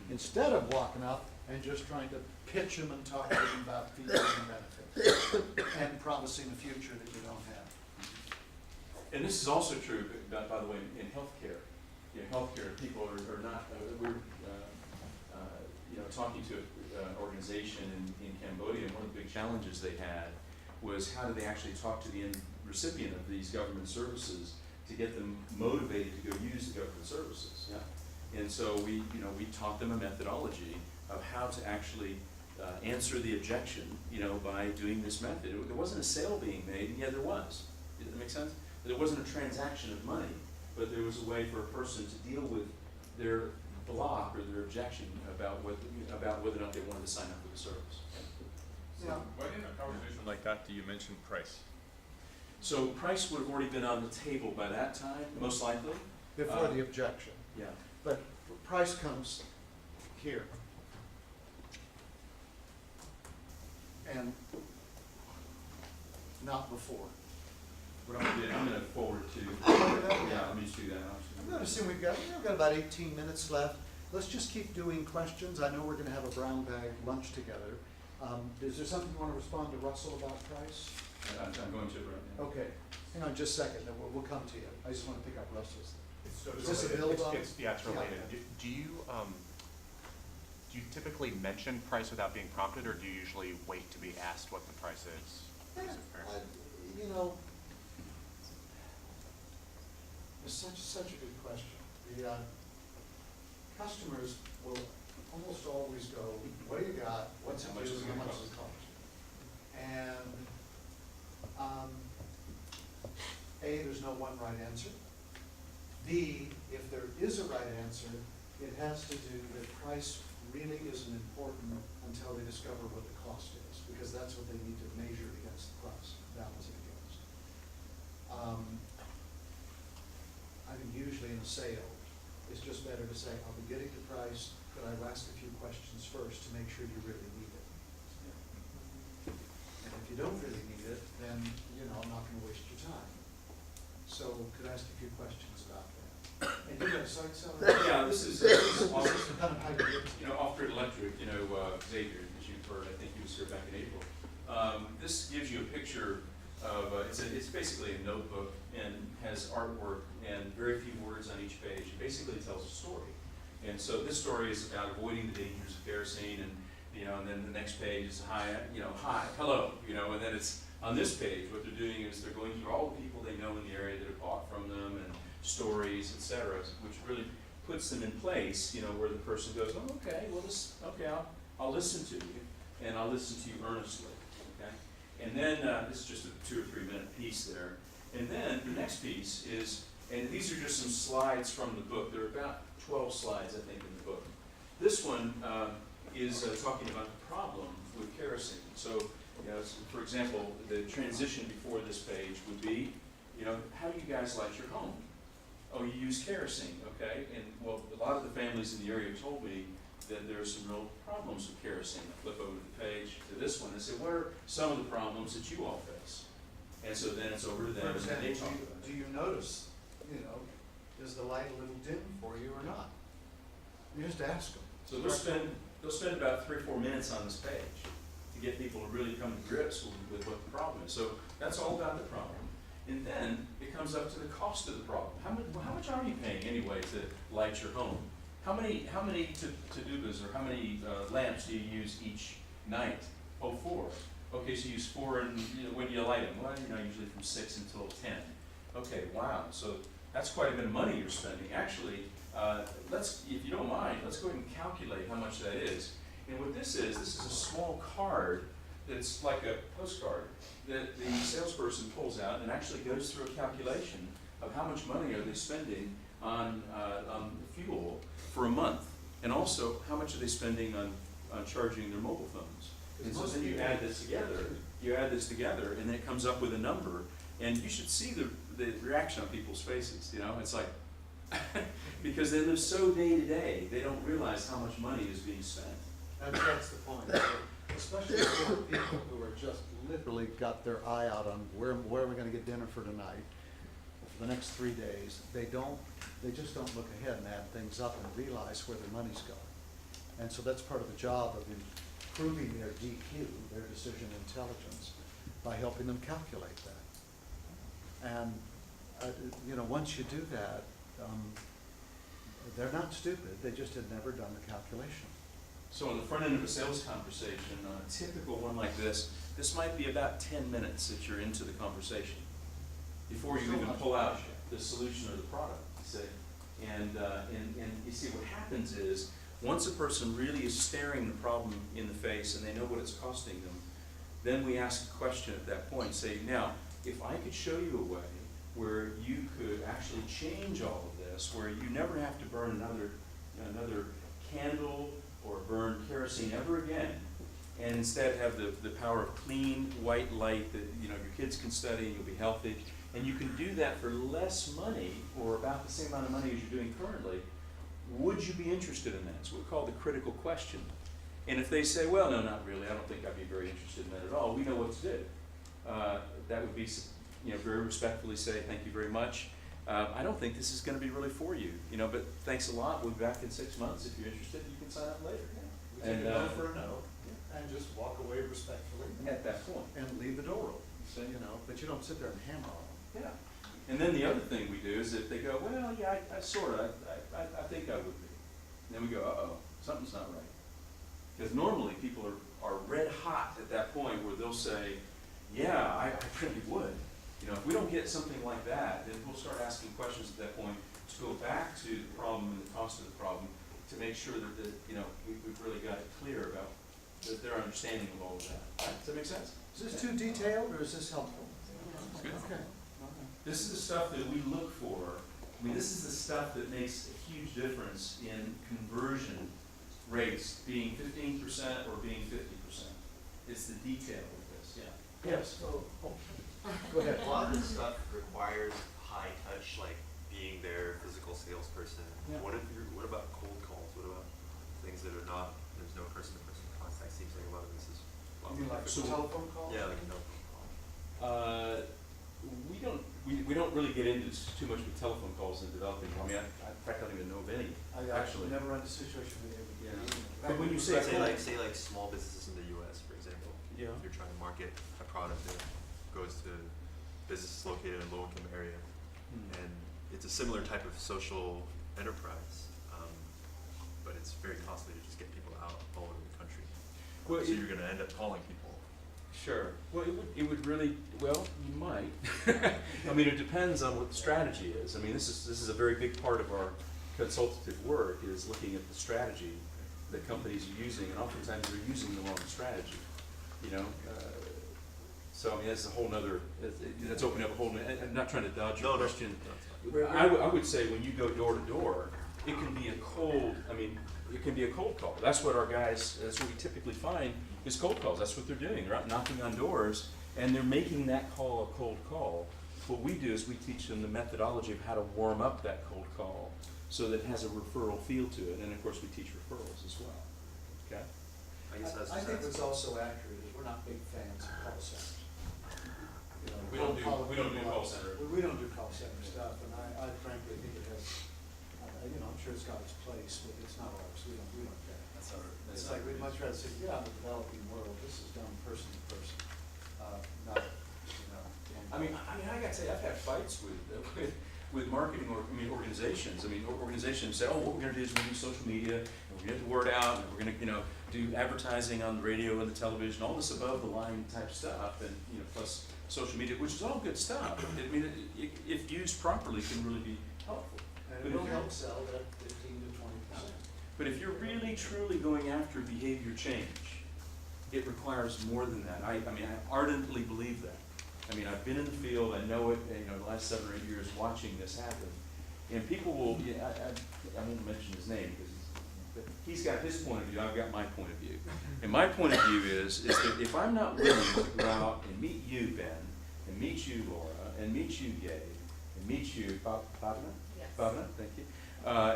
instead of walking up and just trying to pitch them and talk to them about features and benefits, and promising a future that you don't have. And this is also true, by the way, in healthcare. healthcare people are not, we're, talking to an organization in Cambodia, and one of the big challenges they had was how do they actually talk to the end recipient of these government services to get them motivated to go use the government services, yeah? And so we taught them a methodology of how to actually answer the objection, by doing this method. There wasn't a sale being made, and yet there was. Does that make sense? There wasn't a transaction of money, but there was a way for a person to deal with their block or their objection about whether or not they wanted to sign up for the service. So why in a conversation like that do you mention price? So price would have already been on the table by that time, most likely. Before the objection. Yeah. But price comes here. And not before. What I'm gonna forward to. Yeah, let me just do that. I'm going to assume we've got about 18 minutes left. Let's just keep doing questions. I know we're going to have a brown bag lunch together. Is there something you want to respond to Russell about price? I'm going to right now. Okay. Hang on just a second, then we'll come to you. I just want to pick up Russell's. So Is this a build on? Yeah, it's related. Yeah. Do you typically mention price without being prompted, or do you usually wait to be asked what the price is? Is it fair? It's such a good question. The customers will almost always go, what do you got, what's it do, how much does it cost? And A, there's no one right answer. B, if there is a right answer, it has to do that price really isn't important until they discover what the cost is, because that's what they need to measure against the price, balance it against. I think usually in a sale, it's just better to say, I'll be getting the price, but I will ask a few questions first to make sure you really need it. And if you don't really need it, then, I'm not gonna waste your time. So could I ask a few questions about that? And you got a site seller? Yeah, this is kind of hybrid. Off-grid electric, Xavier, as you've heard, I think he was here back in April. This gives you a picture of, it's basically a notebook and has artwork and very few words on each page. It basically tells a story. And so this story is about avoiding the dangers of kerosene, and then the next page is hi, hello, and then it's on this page, what they're doing is they're going through all the people they know in the area that have bought from them and stories, etc., which really puts them in place, where the person goes, oh, okay, well, I'll listen to you, and I'll listen to you earnestly, okay? And then, this is just a 2 or 3 minute piece there. And then the next piece is, and these are just some slides from the book. There are about 12 slides, I think, in the book. This one is talking about the problem with kerosene. So, for example, the transition before this page would be, how do you guys light your home? Oh, you use kerosene, okay? And, well, a lot of the families in the area told me that there are some real problems with kerosene. I flip over the page to this one and say, what are some of the problems that you all face? And so then it's over to them, and they talk about it. Do you notice, is the light a little dim for you or not? You just ask them. So they'll spend about 3 or 4 minutes on this page to get people to really come to grips with what the problem is. So that's all about the problem. And then it comes up to the cost of the problem. How much are you paying anyway to light your home? How many tubas or how many lamps do you use each night? Oh, 4. Okay, so you use 4, and when do you light them? Well, usually from 6 until 10. Okay, wow. So that's quite a bit of money you're spending. Actually, if you don't mind, let's go ahead and calculate how much that is. And what this is a small card that's like a postcard that the salesperson pulls out and actually goes through a calculation of how much money are they spending on fuel for a month, and also how much are they spending on charging their mobile phones. And so then you add this together, and then it comes up with a number, and you should see the reaction on people's faces. It's like because they live so day to day, they don't realize how much money is being spent. That's the point. Especially for people who are just literally got their eye out on where are we going to get dinner for tonight, for the next 3 days. They just don't look ahead and add things up and realize where their money's going. And so that's part of the job of improving their DQ, their decision intelligence, by helping them calculate that. And once you do that, They're not stupid, they just had never done the calculation. So on the front end of a sales conversation, on a typical one like this might be about 10 minutes that you're into the conversation before you even pull out the solution or the product, you see. And you see what happens is, once a person really is staring the problem in the face and they know what it's costing them, then we ask a question at that point, say, now, if I could show you a way where you could actually change all of this, where you never have to burn another candle or burn kerosene ever again, and instead have the power of clean white light that your kids can study and you'll be healthy, and you can do that for less money or about the same amount of money as you're doing currently, would you be interested in that? It's what we call the critical question. And if they say, well, no, not really, I don't think I'd be very interested in that at all, we know what to do. That would be, very respectfully say, thank you very much. I don't think this is going to be really for you, but thanks a lot. We'll be back in 6 months. If you're interested, you can sign up later. We take a no for a no, and just walk away respectfully. At that point. And leave the door open, so, but you don't sit there and hammer on them. Yeah. And then the other thing we do is if they go, well, yeah, I sort of, I think I would be. And then we go, uh-oh, something's not right. Because normally people are red hot at that point where they'll say, yeah, I really would. If we don't get something like that, then we'll start asking questions at that point to go back to the problem and the cost of the problem to make sure that we've really got it clear about their understanding of all of that. Right? Does that make sense? Is this too detailed or is this helpful? It's good. Okay. This is the stuff that we look for. I mean, this is the stuff that makes a huge difference in conversion rates being 15% or being 50%. It's the detail of this, yeah. Yes. So, go ahead. A lot of this stuff requires high touch, like being their physical salesperson. Yeah. What about cold calls? What about things that are not, there's no person-to-person contact? Seems like a lot of this is. You mean like a telephone call? Yeah, like a telephone call. We don't really get into too much with telephone calls in developing. I mean, in fact, I don't even know of any. I actually never run into a situation where they would. Yeah. But when you say say like small businesses in the U.S., for example, yeah. If you're trying to market a product that goes to businesses located in a low-income area, and it's a similar type of social enterprise, but it's very costly to just get people out all over the country. Well, so you're going to end up calling people. Sure. Well, it would really, well, you might. I mean, it depends on what the strategy is. I mean, this is a very big part of our consultative work, is looking at the strategy that companies are using, and oftentimes they're using the wrong strategy. So I mean, that's a whole nother. That's opening up a whole. I'm not trying to dodge your question. I would say when you go door to door, it can be a cold. I mean, it can be a cold call. That's what our guys. That's what we typically find is cold calls. That's what they're doing. They're out knocking on doors, and they're making that call a cold call. What we do is we teach them the methodology of how to warm up that cold call so that it has a referral feel to it. And of course, we teach referrals as well. Okay. I think what's also accurate is we're not big fans of call centers. We don't do call center. We don't do call center stuff, and I frankly think it has. I'm sure it's got its place, but it's not ours. We don't care. It's like we'd much rather say, yeah, in the developing world, this is done person to person, not. I mean, I gotta say, I've had fights with marketing organizations. I mean, organizations say, oh, what we're gonna do is we're gonna do social media, and we're gonna get the word out, and we're gonna, do advertising on the radio and the television, all this above the line type stuff, and plus social media, which is all good stuff. I mean, if used properly, can really be helpful. And it will help sell that 15 to 20%. But if you're really truly going after behavior change, it requires more than that. I ardently believe that. I mean, I've been in the field, I know it, the last 7 or 8 years watching this happen. And people will, I won't mention his name because he's got his point of view, I've got my point of view. And my point of view is that if I'm not willing to go out and meet you, Ben, and meet you, Laura, and meet you, Gabe, and meet you, Pavna? Yes. Pavna, thank you.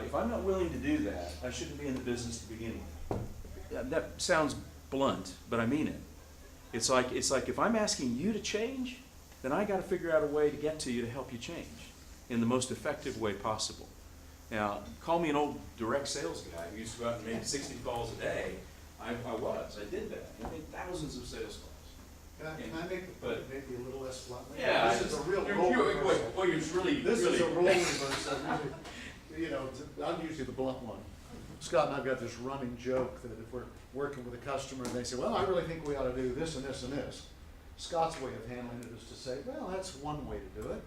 If I'm not willing to do that, I shouldn't be in the business to begin with. That sounds blunt, but I mean it. It's like if I'm asking you to change, then I got to figure out a way to get to you to help you change in the most effective way possible. Now, call me an old direct sales guy who used to go out and make 60 calls a day. I did that. I made thousands of sales calls. Can I make the point maybe a little less bluntly? Yeah, This is a real role reversal. Well, you're really, This really. is a role reversal. you know, I'm usually the blunt one. Scott and I've got this running joke that if we're working with a customer and they say, well, I really think we ought to do this and this and this, Scott's way of handling it is to say, well, that's one way to do it.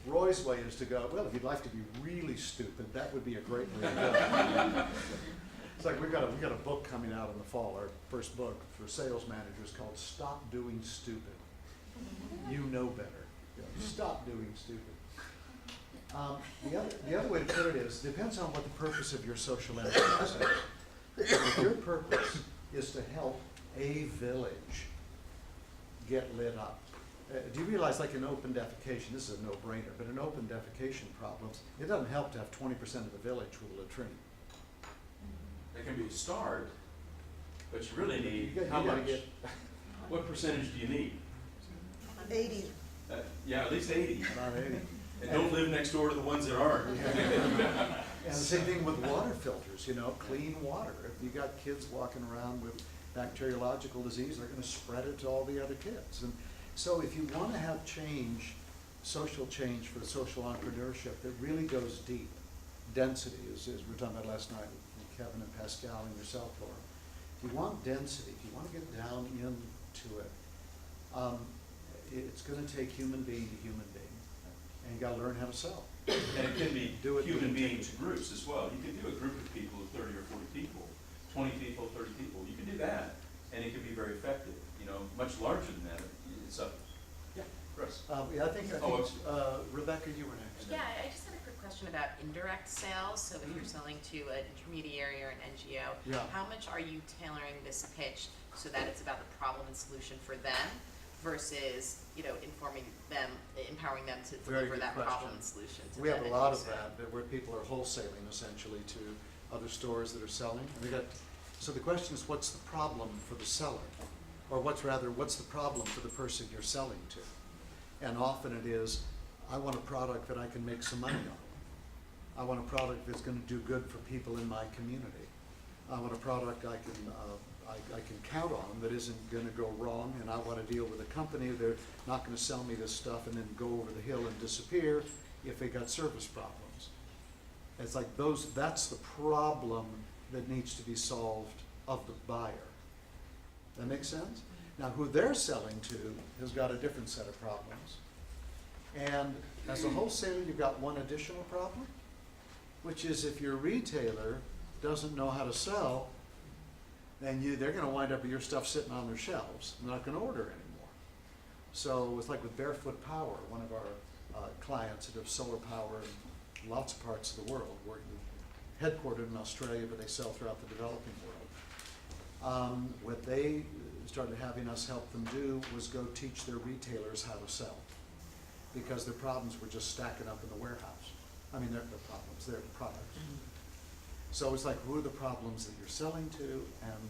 Roy's way is to go, well, if you'd like to be really stupid, that would be a great way to do it. It's like we've got a book coming out in the fall, our first book for sales managers called Stop Doing Stupid. You know better. You know, stop doing stupid. The other way to put it is, depends on what the purpose of your social enterprise is. If your purpose is to help a village get lit up, do you realize, like in open defecation, this is a no-brainer, but in open defecation problems, it doesn't help to have 20% of the village with a latrine. It can be a start, but you really need, You how gotta much? What percentage do you need? 80. Yeah, at least 80. About 80. And don't live next door to the ones that aren't. And the same thing with water filters, you know, clean water. If you got kids walking around with bacteriological disease, they're gonna spread it to all the other kids. And so if you wanna have change, social change for social entrepreneurship that really goes deep, density, as we were talking about last night with Kevin and Pascal and yourself, Laura. If you want density, if you wanna get down into it, it's gonna take human being to human being. And you gotta learn how to sell. And it can be Do it human with beings groups as well. You can do a group of people of 30 or 40 people, 20 people, 30 people. You can do that, and it can be very effective. You know, much larger than that, it's up. Yeah, Chris. Yeah, I think Oh, Rebecca, you were next. Yeah, I just had a quick question about indirect sales. So if you're selling to an intermediary or an NGO, Yeah. how much are you tailoring this pitch so that it's about the problem and solution for them versus, you know, empowering them to Very deliver good that question. problem and solution to We the have a end lot of user? that, where people are wholesaling essentially to other stores that are selling. And we got, so the question is, what's the problem for the seller? Or what's the problem for the person you're selling to? And often it is, I want a product that I can make some money on. I want a product that's gonna do good for people in my community. I want a product I can count on that isn't gonna go wrong, and I wanna deal with a company, they're not gonna sell me this stuff and then go over the hill and disappear if they got service problems. It's like that's the problem that needs to be solved of the buyer. That make sense? Now, who they're selling to has got a different set of problems. And as a wholesaler, you've got one additional problem, which is if your retailer doesn't know how to sell, then they're gonna wind up with your stuff sitting on their shelves. They're not gonna order anymore. So it's like with Barefoot Power, one of our clients that have solar power in lots of parts of the world. We're headquartered in Australia, but they sell throughout the developing world. What they started having us help them do was go teach their retailers how to sell, because their problems were just stacking up in the warehouse. I mean, they're problems, they're products. So it's like, who are the problems that you're selling to, and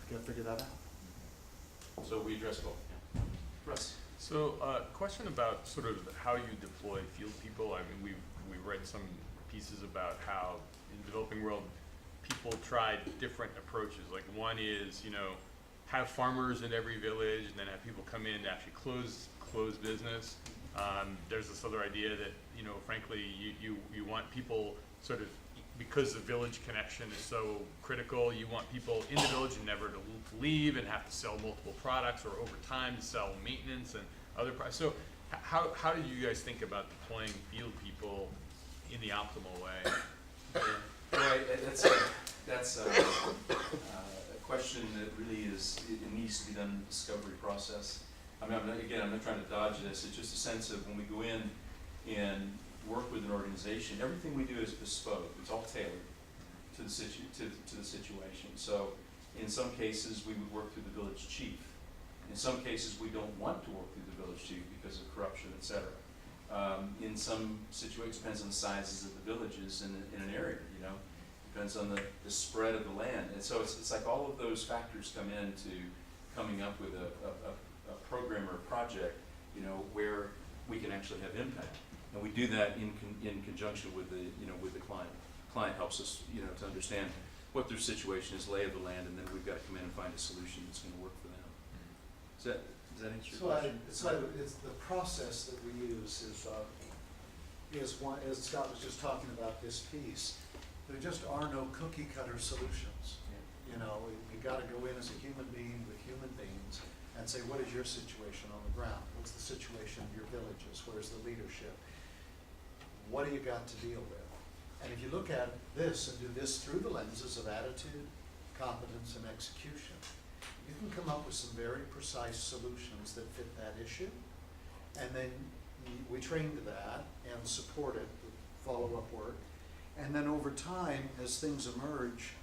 you gotta figure that out. So we address both. Yeah. Russ. So, question about sort of how you deploy field people. I mean, we've read some pieces about how in the developing world, people tried different approaches. Like one is, you know, have farmers in every village, and then have people come in to actually close business. There's this other idea that, you know, frankly, you want people sort of, because the village connection is so critical, you want people in the village and never to leave and have to sell multiple products, or over time to sell maintenance and other products. So how do you guys think about deploying field people in the optimal way? Right, that's a question that really it needs to be done in the discovery process. I mean, I'm not trying to dodge this. It's just a sense of when we go in and work with an organization, everything we do is bespoke. It's all tailored to the situation. So in some cases, we would work through the village chief. In some cases, we don't want to work through the village chief because of corruption, et cetera. In some situations, it depends on the sizes of the villages in an area, you know. Depends on the spread of the land. And so it's like all of those factors come into coming up with a program or a project, you know, where we can actually have impact. And we do that in conjunction with the client. Client helps us, you know, to understand what their situation is, lay of the land, and then we've got to come in and find a solution that's going to work for them. Does that answer your question? So it's the process that we use is, is one, as Scott was just talking about this piece, there just are no cookie cutter solutions. You know, you gotta go in as a human being with human beings and say, what is your situation on the ground? What's the situation of your villages? Where's the leadership? What do you got to deal with? And if you look at this and do this through the lenses of attitude, competence, and execution, you can come up with some very precise solutions that fit that issue. And then we train to that and support it with follow-up work. And then over time, as things emerge,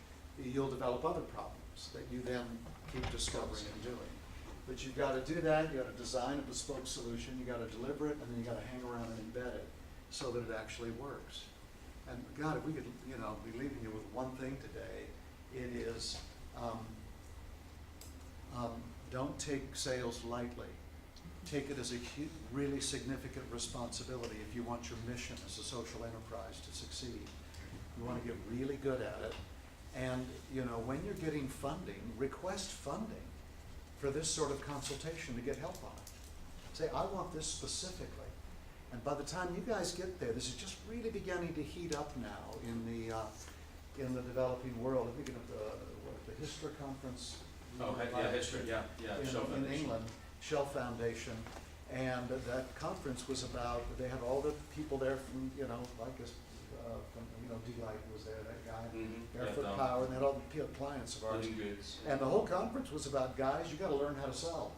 you'll develop other problems that you then keep discovering and doing. But you've got to do that, you've got to design a bespoke solution, you've got to deliver it, and then you've got to hang around and embed it so that it actually works. And God, if we could, you know, be leaving you with one thing today, it is don't take sales lightly. Take it as a really significant responsibility if you want your mission as a social enterprise to succeed. You want to get really good at it. And, you know, when you're getting funding, request funding for this sort of consultation to get help on it. Say, I want this specifically. And by the time you guys get there, this is just really beginning to heat up now in the developing world. I'm thinking of the HISTRA conference. Oh, yeah, history, yeah, Shell In Foundation. England, Shell Foundation. And that conference was about, they had all the people there from, you know, like us, from, you know, D-Light was there, that guy, Barefoot Yeah, Power, and they had all the clients of ours. Living goods. And the whole conference was about, guys, you gotta learn how to sell.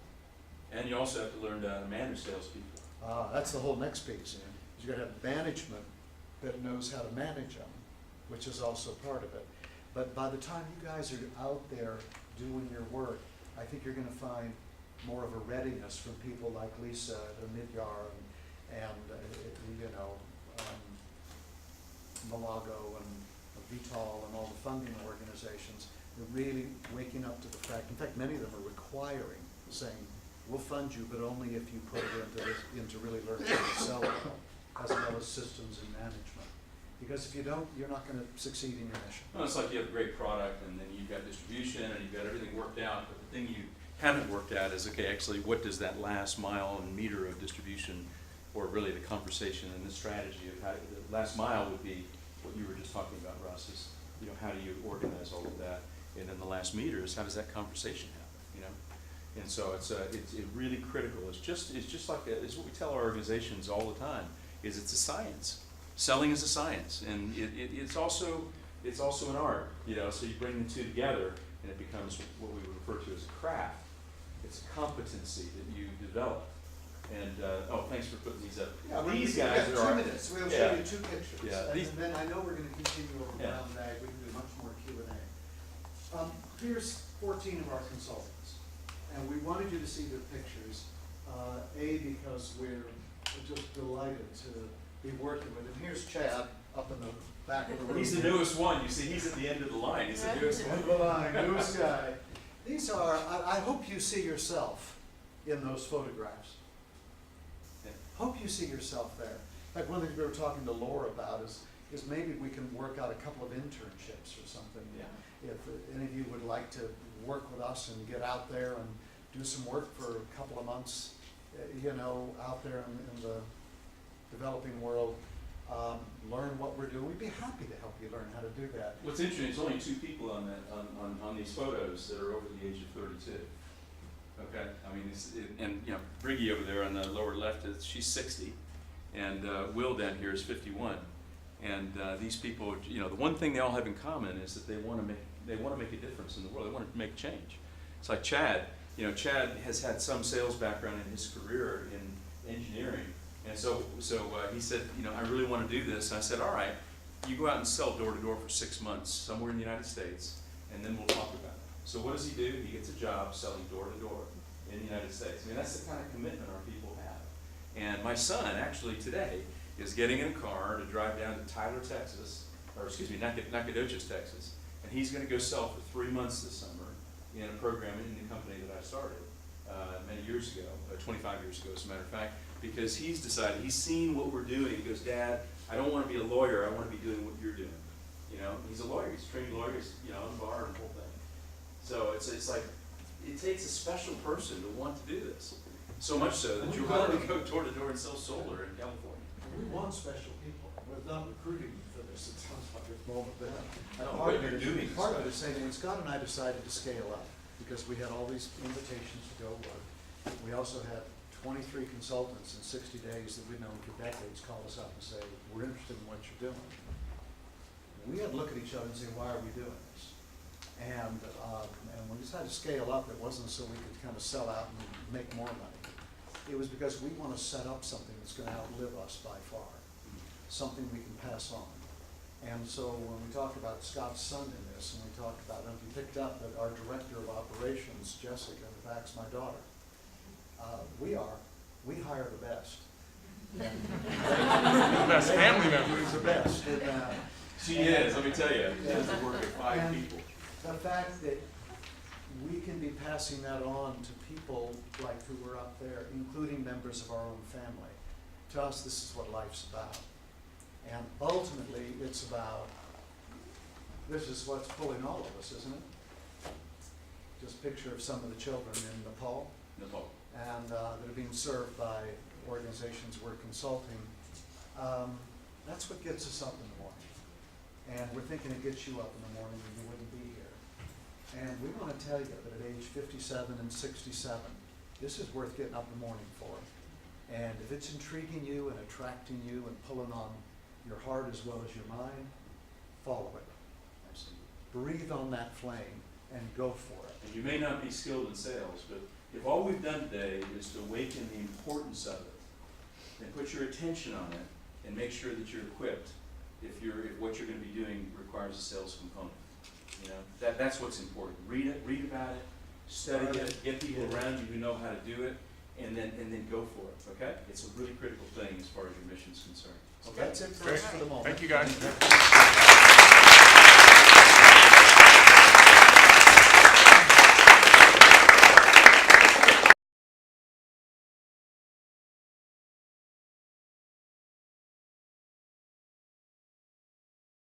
And you also have to learn to manage salespeople. That's the whole next piece. You gotta have management that knows how to manage them, which is also part of it. But by the time you guys are out there doing your work, I think you're gonna find more of a readiness from people like Lisa and Midyar and you know, Malago and Vital and all the funding organizations. They're really waking up to the fact, in fact, many of them are requiring, saying, we'll fund you, but only if you put it into really learning how to sell it, as well as systems and management. Because if you don't, you're not gonna succeed in your mission. Well, it's like you have a great product and then you've got distribution and you've got everything worked out, but the thing you haven't worked out is, okay, actually, what does that last mile and meter of distribution, or really the conversation and the strategy of how, the last mile would be what you were just talking about, Russ, is, you know, how do you organize all of that? And then the last meter is, how does that conversation happen, you know? And so it's really critical. It's just like, it's what we tell our organizations all the time, is it's a science. Selling is a science, and it's also an art, you know, so you bring the two together and it becomes what we would refer to as a craft. It's a competency that you develop. And, thanks for putting these up. Yeah, These guys we are. have 2 minutes, we'll show you 2 pictures. Yeah, And then I know we're gonna continue over brown bag, we can do much more Q&A. Here's 14 of our consultants, and we wanted you to see their pictures, because we're just delighted to be working with them. Here's Chad up in the back of the room. He's the newest one. You see, he's at the end of the line. He's the newest one. End of the line, newest guy. These are, I hope you see yourself in those photographs. Hope you see yourself there. In fact, one of the things we were talking to Laura about is maybe we can work out a couple of internships or something. Yeah. If any of you would like to work with us and get out there and do some work for a couple of months, you know, out there in the developing world, learn what we're doing, we'd be happy to help you learn how to do that. What's interesting, it's only 2 people on that, on these photos that are over the age of 32. Okay, I mean, and you know, Briggy over there on the lower left, she's 60, and Will down here is 51. And these people, you know, the one thing they all have in common is that they want to make a difference in the world. They want to make change. It's like Chad. You know, Chad has had some sales background in his career in engineering, and so he said, you know, I really want to do this. And I said, all right, you go out and sell door to door for 6 months somewhere in the United States, and then we'll talk about it. So what does he do? He gets a job selling door to door in the United States. I mean, that's the kind of commitment our people have. And my son, actually today, is getting in a car to drive down to Tyler, Texas, or excuse me, Nacogdoches, Texas, and he's going to go sell for 3 months this summer in a program in the company that I started many years ago, 25 years ago, as a matter of fact, because he's decided, he's seen what we're doing. He goes, Dad, I don't want to be a lawyer. I want to be doing what you're doing. You know, he's a lawyer. He's a trained lawyer. He's, you know, on the bar and the whole thing. So it's like, it takes a special person to want to do this. So much so that you're willing to go door to door and sell solar in California. we want special people. We're not recruiting for this, it sounds like at the moment, but No, part but of you're it, doing part of it this. is saying, when Scott and I decided to scale up, because we had all these invitations to go work. We also had 23 consultants in 60 days that we'd known for decades call us up and say, we're interested in what you're doing. We had to look at each other and say, why are we doing this? And when we decided to scale up, it wasn't so we could kind of sell out and make more money. It was because we want to set up something that's going to outlive us by far, something we can pass on. And so when we talked about Scott's son in this, and we talked about, and we picked up that our director of operations, Jessica, in fact, my daughter, we hire the best. And The best family members. The best. She is, let me tell you, she does the work of 5 And people. the fact that we can be passing that on to people like who were up there, including members of our own family. To us, this is what life's about. And ultimately, it's about, this is what's pulling all of us, isn't it? Just a picture of some of the children in Nepal. Nepal. And that are being served by organizations we're consulting. That's what gets us up in the morning. And we're thinking it gets you up in the morning and you wouldn't be here. And we want to tell you that at age 57 and 67, this is worth getting up in the morning for. And if it's intriguing you and attracting you and pulling on your heart as well as your mind, follow it. Breathe on that flame and go for it. And you may not be skilled in sales, but if all we've done today is to awaken the importance of it, then put your attention on it and make sure that you're equipped if what you're going to be doing requires a sales component. You know, that's what's important. Read about it, study it, get people around you who know how to do it, and then go for it. Okay? It's a really critical thing as far as your mission's concerned. So that's it for us for the moment. Thank you, guys.